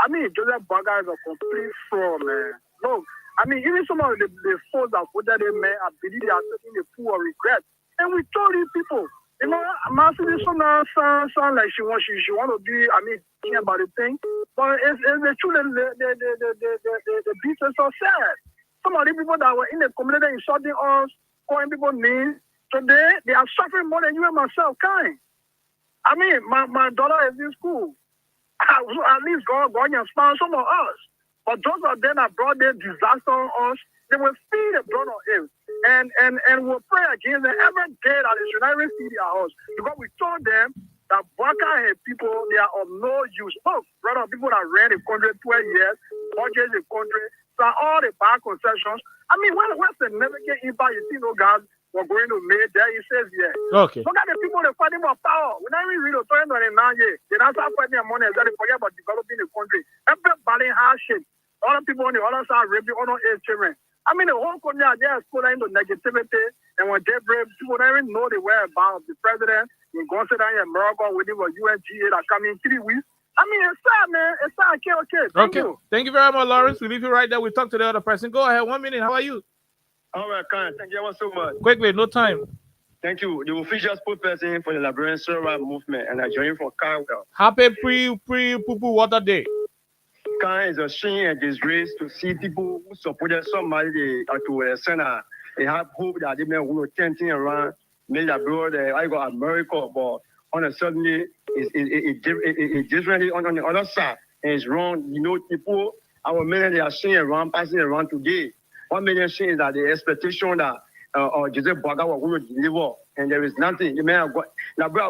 I mean, Joseph Baga is a complete fraud, man. Look, I mean, even some of the folks that voted in, man, I believe they are taking the pool of regret. And we told these people, you know, Marcy, sound like she want to be, I mean, thinking about the thing. But it's the truth, the beats are so sad. Some of the people that were in the community insulting us, calling people names, today they are suffering more than you and myself, kind. I mean, my daughter is in school. At least God and smile some of us. But those of them that brought their disaster on us, they will feel the blood on him. And we'll pray against them every day that they should not receive their house. Because we told them that Baka people, they are of no use. Look, brother, people that ran the country 12 years, purchased the country, so all the bad concessions. I mean, what's the significant impact you see no guys were going to make there? He says, yeah. Okay. Look at the people that fighting for power. We're not even real 2029 years. They don't start fighting their money and they forget about developing the country. Everybody has shit. All the people on the other side raping all our children. I mean, the whole country are just put into negativity. And when they brave, people don't even know the whereabouts of the president. They go sit down in America with the UNGA that come in 3 weeks. I mean, it's sad, man. It's sad. Okay. Thank you. Thank you very much, Lawrence. We leave you right there. We talk to the other person. Go ahead. 1 minute. How are you? All right, Khan. Thank you so much. Quickly, no time. Thank you. The official spokesperson for the Liberian Civil Rights Movement, and I join you from Carwell. Happy pre-Poo Water Day. Khan is a shame and disgrace to see people who supported somebody to a center. They have hope that they may want to turn things around, make abroad. I got America, but on a suddenly, it's differently on the other side. And it's wrong. You know, people, our men, they are seeing around, passing around today. 1 million things is that the expectation that Joseph Baga was going to deliver, and there is nothing. The men are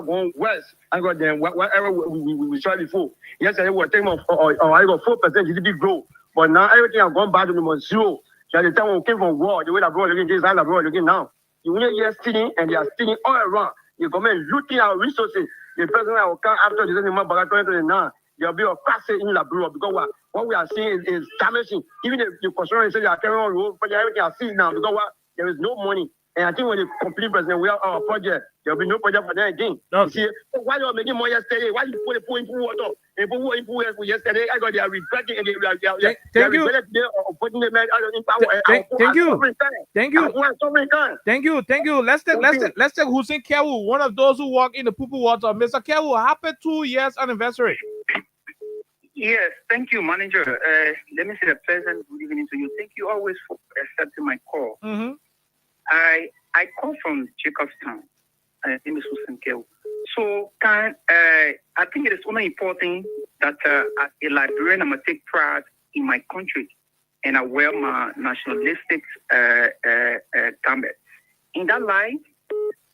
going west. I got them, whatever we tried before. Yesterday, we were taking I got 4% GDP growth, but now everything has gone back to number 0. So the time we came from war, the way the abroad looking, this is abroad looking now. You will hear stealing, and they are stealing all around. The government looting our resources. The president will come after the Baga 2029. There will be a crisis in Labrador because what we are seeing is damaging. Even the construction say they are carrying on road, but everything are seeing now because there is no money. And I think when the complete president, we have our project, there will be no project for them again. You see, why you are making more yesterday? Why you put the poor into water? Yesterday, I got they are regretting and they are regretting today of putting the man in power. Thank you. Let's take Hussein Kewu, one of those who walk in the poo water. Mr. Kewu, happy 2 years anniversary. Yes, thank you, manager. Let me say a pleasant good evening to you. Thank you always for accepting my call. Mm-hmm. I call from Jacobstown. My name is Hussein Kewu. So, I think it is only important that as a Liberian, I'm going to take pride in my country and I wear my nationalistic garment. In that light,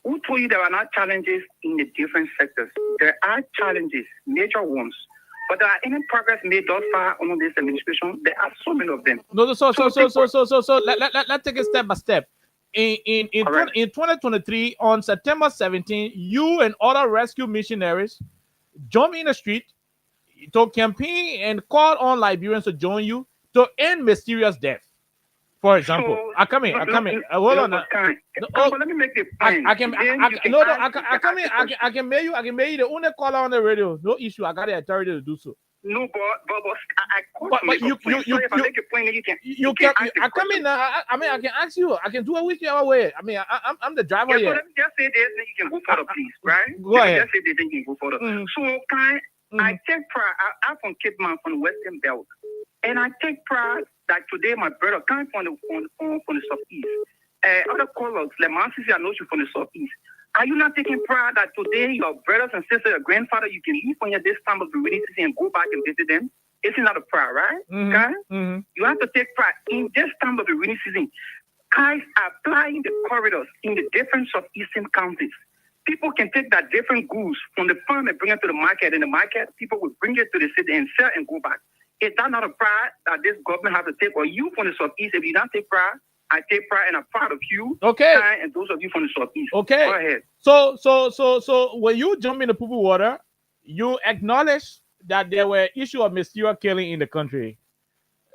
who told you there are not challenges in the different sectors? There are challenges, major ones. But there are any progress made thus far on this administration? There are so many of them. So let's take it step by step. In 2023, on September 17, you and other rescue missionaries jumped in the street to campaign and call on Liberians to join you to end mysterious death. For example, I come in. Hold on. Let me make the point. I can mail you. I can mail you the only caller on the radio. No issue. I got the authority to do so. No, but you make a point, you can. I come in. I can ask you. I can do it whichever way. I mean, I'm the driver here. So let me just say this, then you can go further, please. Right? Go ahead. Just say this, then you can go further. So I take pride. I'm from Cape Man, from the Western Belt, and I take pride that today my brother coming from the southeast. Other callers, like my sister, I know you from the southeast. Are you not taking pride that today your brothers and sisters, your grandfather, you can leave on your this time of the rainy season and go back and visit them? It's not a pride, right? You have to take pride in this time of the rainy season. Guys are flying the corridors in the different southeastern counties. People can take that different goods from the farm and bring it to the market. In the market, people will bring it to the city and sell and go back. Is that not a pride that this government has to take? Or you from the southeast, if you don't take pride, I take pride and I'm proud of you. Okay. And those of you from the southeast. Okay. Go ahead. So when you jump in the poo water, you acknowledge that there were issues of mysterious killing in the country.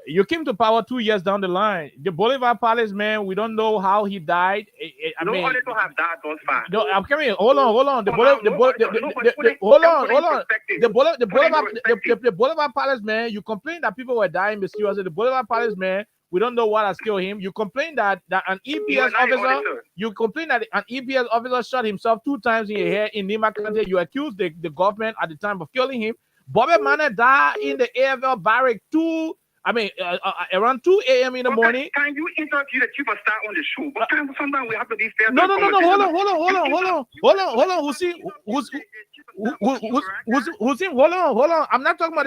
You came to power 2 years down the line. The Bolivar Palace man, we don't know how he died. Nobody to have died thus far. No, I'm coming. Hold on. The Bolivar Palace man, you complain that people were dying mysteriously. The Bolivar Palace man, we don't know what has killed him. You complain that an EPS officer, shot himself 2 times in the head in Nima County. You accuse the government at the time of killing him. Bobby Manor died in the AFL barrack around 2 a.m. in the morning. Can you interrupt you, the chief of staff on the show? But sometimes we have to be fair. No. Hold on. Who's in? Hold on. I'm not talking about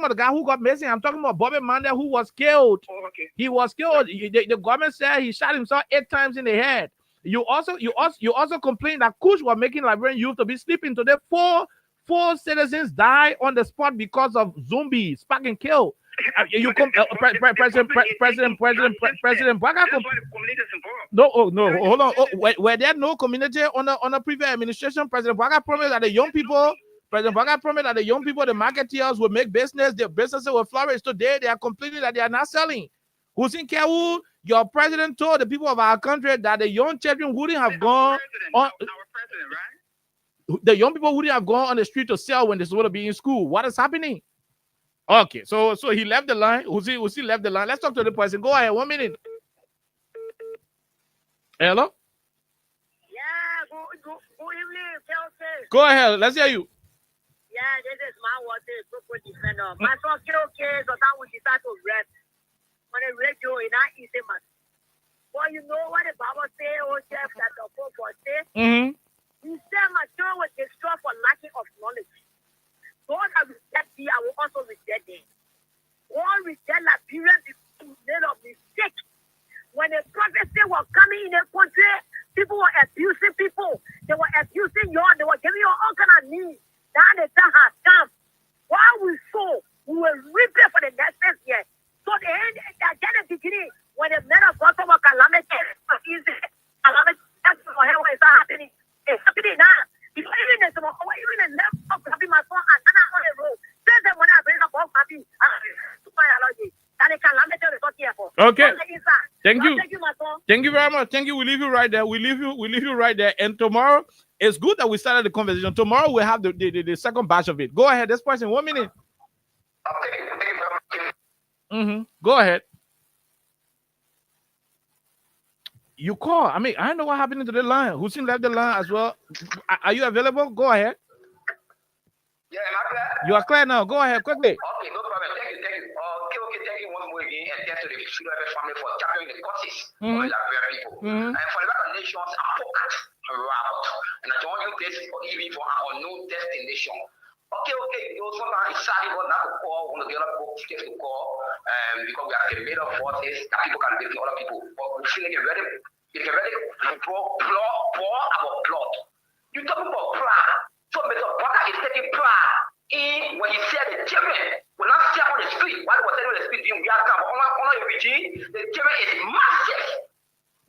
the guy who got missing. I'm talking about Bobby Manor who was killed. Oh, okay. He was killed. The government said he shot himself 8 times in the head. You also complained that Kush was making Liberian youth to be sleeping today. 4 citizens died on the spot because of zombies, spark and kill. President Baka. No, hold on. Were there no community on the previous administration? President Baka promised that the young people, the marketeers will make business, their businesses will flourish. Today they are complaining that they are not selling. Hussein Kewu, your president told the people of our country that the young children wouldn't have gone on. The young people wouldn't have gone on the street to sell when they supposed to be in school. What is happening? Okay, so he left the line. Uzi left the line. Let's talk to the person. Go ahead. 1 minute. Hello? Yeah, good evening, Kelsey. Go ahead. Let's hear you. Yeah, this is my water, super defender. My son, okay, so that we decide to rest. On the radio, in our easy man. Well, you know what the Bible say, oh, Jeff, that the Pope say? He said, my son was destroyed for lacking of knowledge. God has rejected thee, I will also reject thee. All reject Liberian people made of mistake. When the prophecy was coming in the country, people were abusing people. They were abusing you, they were giving you all kind of needs. Now the time has come. While we sow, we will reap it for the next year. So the end, at the beginning, when the men of God talk about calamity, calamity, that's what is happening. It's happening now. Even the left of having my phone and on the road. Say that when I bring up all happy, that the calamity is not here for. Okay. Thank you. Thank you, my son. Thank you very much. Thank you. We leave you right there. We leave you right there. And tomorrow, it's good that we started the conversation. Tomorrow we'll have the second batch of it. Go ahead. This person, 1 minute. Go ahead. You call. I mean, I don't know what happened to the line. Hussein left the line as well. Are you available? Go ahead. Yeah, am I clear? You are clear now. Go ahead quickly. Okay, no problem. Thank you. Okay, thank you once more again, and thanks to the Freedom family for championing the causes of the Liberian people. And for the African nations, advocate and route. And I join you this even for our unknown destination. Okay. You know, sometimes it's sad because not to call one of the other folks to call, because we have a made of forces that people can live to other people. But we feel like it's very pour our blood. You talk about pride. So Mr. Potter is taking pride in when he said the children will not stay on the street. While he was saying on the street, we are come on a regime. The children is massive.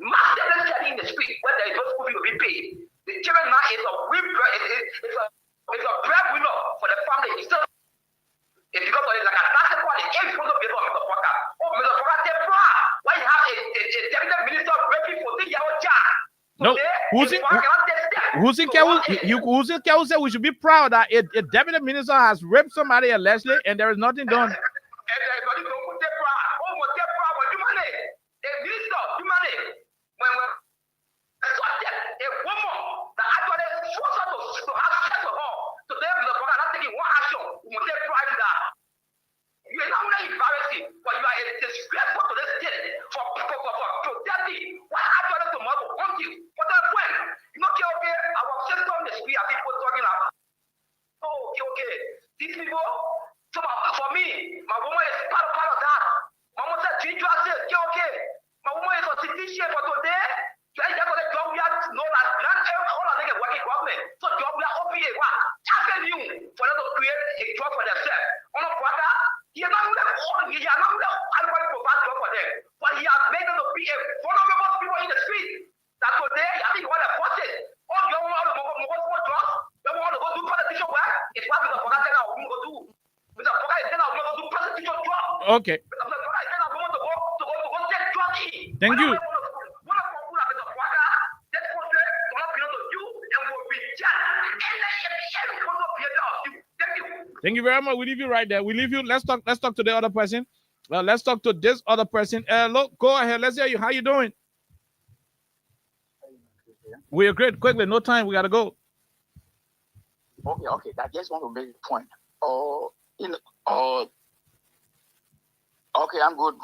Let's study in the street where there is no school fee will be paid. The children now is a breadwinner for the family. It's because of it, like a basketball, every photo based on Mr. Potter. Oh, Mr. Potter, take pride. Why you have a cabinet minister breaking for 3 years job? No, Hussein Kewu said we should be proud that a deputy minister has raped somebody allegedly and there is nothing done. You are not embarrassing, but you are a disgraceful to this state for protecting what happened tomorrow. Want you? But that's when you know, okay, our system on the street are people talking about. Oh, okay. These people, for me, my woman is part of that. My mom said, okay. My woman is a citizen for today. You are just going to job we are no like not all of them are working government. So job we are OPA. What? Asking you for them to create a job for themselves. On a quarter. He has not provide job for them, but he has made them to be a vulnerable people in the street. That today, I think you want to force it. Oh, you want to go jobs? You want to go do politician work? It's what Mr. Foga said now we go do. Mr. Foga is saying now we go do politician job. Okay. Mr. Foga is saying now we want to go take job. Thank you. Thank you very much. We leave you right there. We leave you. Let's talk to the other person. Let's talk to this other person. Look, go ahead. Let's hear you. How you doing? We are great. Quickly, no time. We gotta go. Okay. I just want to make a point. Okay, I'm good.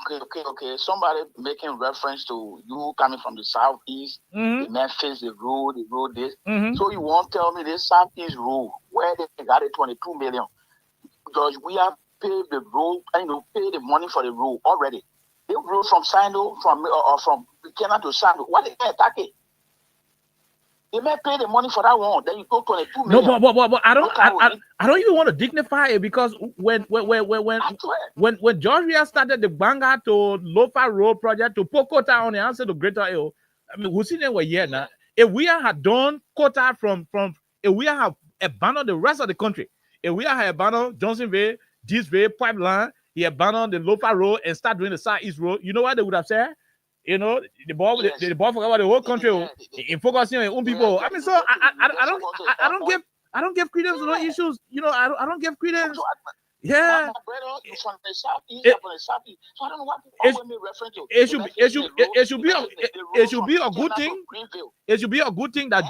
Okay. Somebody making reference to you coming from the southeast, the Memphis, the road this. So you won't tell me this southeast road where they got it 22 million. Because we have paid the road, pay the money for the road already. They road from Sando, from Kenya to Sando. What they attack it? They may pay the money for that one. Then you go 22 million. No, but I don't even want to dignify it because when Georgia started the Banga to Lofa Road project to put quota on the answer to Greater Hill, I mean, we see them were here now. If we had done quota from if we have abandoned the rest of the country, if we had abandoned Johnsonville, Disville, Pipeline, he abandoned the Lofa Road and start doing the Southeast Road, you know what they would have said? You know, the ball forgot about the whole country in focusing on own people. I mean, so I don't give credence to those issues. You know, I don't give credence. Yeah. My brother is from the southeast, so I don't know what people me referring to. It should be a good thing. It should be a good thing that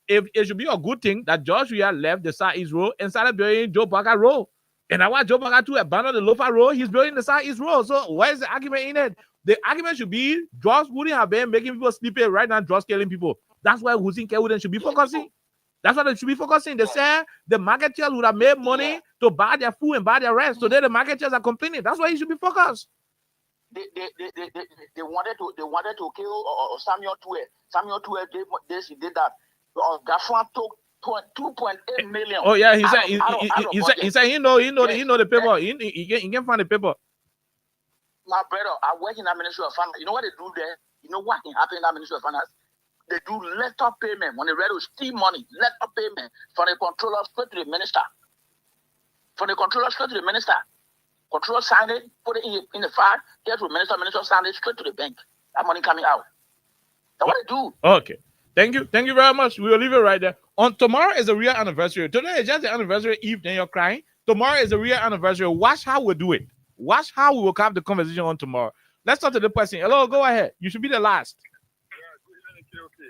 it should be a good thing that Joshua left the Southeast Road and started building Joe Parker Road. And I want Joe Parker to abandon the Lofa Road. He's building the Southeast Road. So where is the argument in it? The argument should be drugs wouldn't have been making people sleepy right now, drugs killing people. That's why Hussein Kewu should be focusing. That's what they should be focusing. They say the marketers would have made money to buy their food and buy their rest. Today the marketers are complaining. That's why he should be focused. They wanted to kill Samuel Tue. Samuel Tue did that. Gafran took 2.8 million. Oh yeah, he said he know the paper. He can find the paper. My brother, I work in the Ministry of Finance. You know what they do there? You know what can happen in the Ministry of Finance? They do letter payment. When they ready to steal money, letter payment from the controller straight to the minister. From the controller straight to the minister. Controller sign it, put it in the file, get to the minister, minister sign it straight to the bank. That money coming out. That's what I do. Okay. Thank you. Thank you very much. We will leave it right there. On tomorrow is a real anniversary. Today is just the anniversary eve, then you're crying. Tomorrow is a real anniversary. Watch how we do it. Watch how we will have the conversation on tomorrow. Let's talk to the person. Hello, go ahead. You should be the last.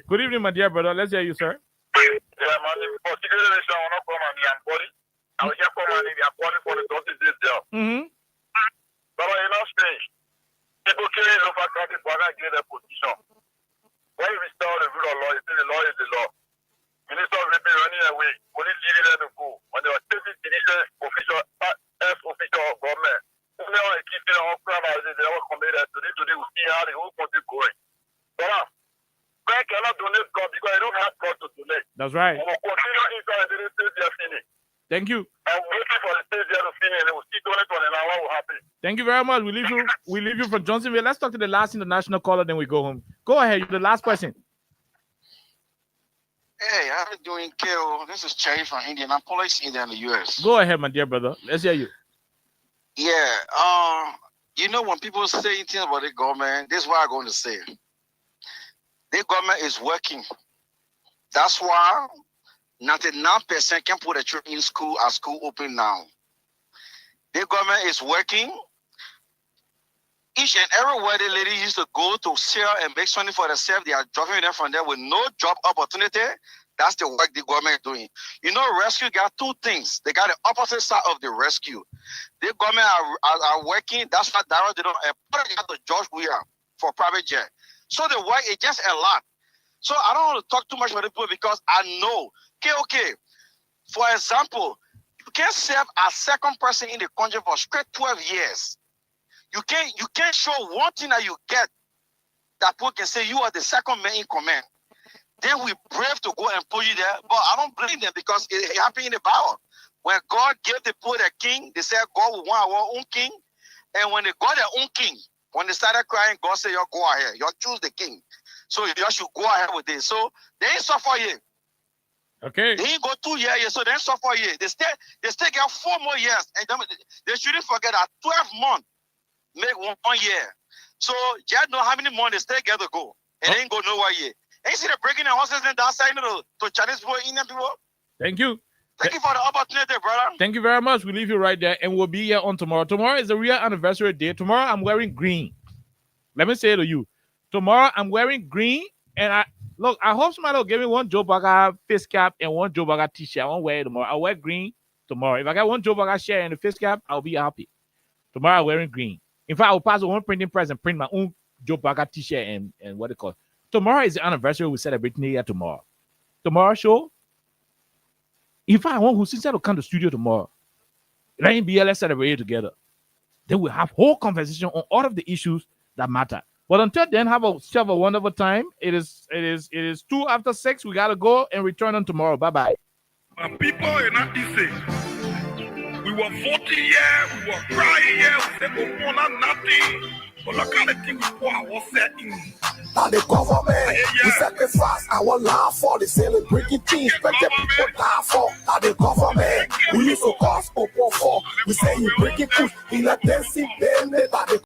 Good evening, my dear brother. Let's hear you, sir. Yeah, my name is Consideration. I want to come and be body. I will just come and be body for the 20 days there. But you know, strange. People killing over country for not getting their position. When you restore the rule of law, you say the law is the law. Minister will be running away. Police leading them to go. When they were taking the official, official government, only on a key thing on crime as they were committed today, we see how the whole country going. But God cannot donate God because they don't have God to donate. That's right. We will continue inside and they say they're finished. Thank you. I'm waiting for the stage there to finish and they will see donate on and now what will happen. Thank you very much. We leave you from Johnsonville. Let's talk to the last international caller, then we go home. Go ahead. You're the last person. Hey, how you doing, Kale? This is Cherry from Indianapolis, in the U.S. Go ahead, my dear brother. Let's hear you. Yeah. You know, when people say things about the government, this is what I'm going to say. The government is working. That's why 99% can put a children in school as school open now. The government is working. Each and everywhere the lady used to go to sell and make money for themselves, they are dropping them from there with no job opportunity. That's the work the government is doing. You know, rescue got two things. They got the opposite side of the rescue. The government are working. That's why they don't got the George Weah for private jet. So the work is just a lot. So I don't want to talk too much about the people because I know. Okay. For example, you can't serve as second person in the country for straight 12 years. You can't show one thing that you get that people can say you are the second man in command. Then we brave to go and put you there, but I don't blame them because it happened in the Bible. When God gave the people the king, they said God will want our own king. And when they got their own king, when they started crying, God said, you go ahead. You choose the king. So you should go ahead with this. So they ain't suffer here. Okay. They ain't go 2 years, so they ain't suffer here. They still get 4 more years. And they shouldn't forget that 12 months make 1 year. So just know how many months they still get to go. And they ain't go nowhere yet. Ain't see the breaking the horses and dancing to Chinese people, Indian people. Thank you. Thank you for the opportunity, brother. Thank you very much. We leave you right there, and we'll be here on tomorrow. Tomorrow is a real anniversary day. Tomorrow I'm wearing green. Let me say it to you. Tomorrow I'm wearing green, and I hope somebody will give me one Joe Burger face cap and one Joe Burger t-shirt. I won't wear it tomorrow. I'll wear green tomorrow. If I got one Joe Burger shirt and a face cap, I'll be happy. Tomorrow I'm wearing green. In fact, I'll pass one printing press and print my own Joe Burger t-shirt and what they call it. Tomorrow is the anniversary we're celebrating here tomorrow. Tomorrow show. If I want Hussein to come to the studio tomorrow, let's celebrate it together. Then we'll have whole conversation on all of the issues that matter. But until then, have a wonderful time. It is 6:02. We gotta go and return on tomorrow. Bye-bye. People are not easy. We were 40 years, we were crying here, we said, we want nothing. But look at the thing before I was setting. Now the government, we sacrifice our life for the celebrating things, but the people die for. Now the government, we used to cause open for. We say you breaking push in a dancing band,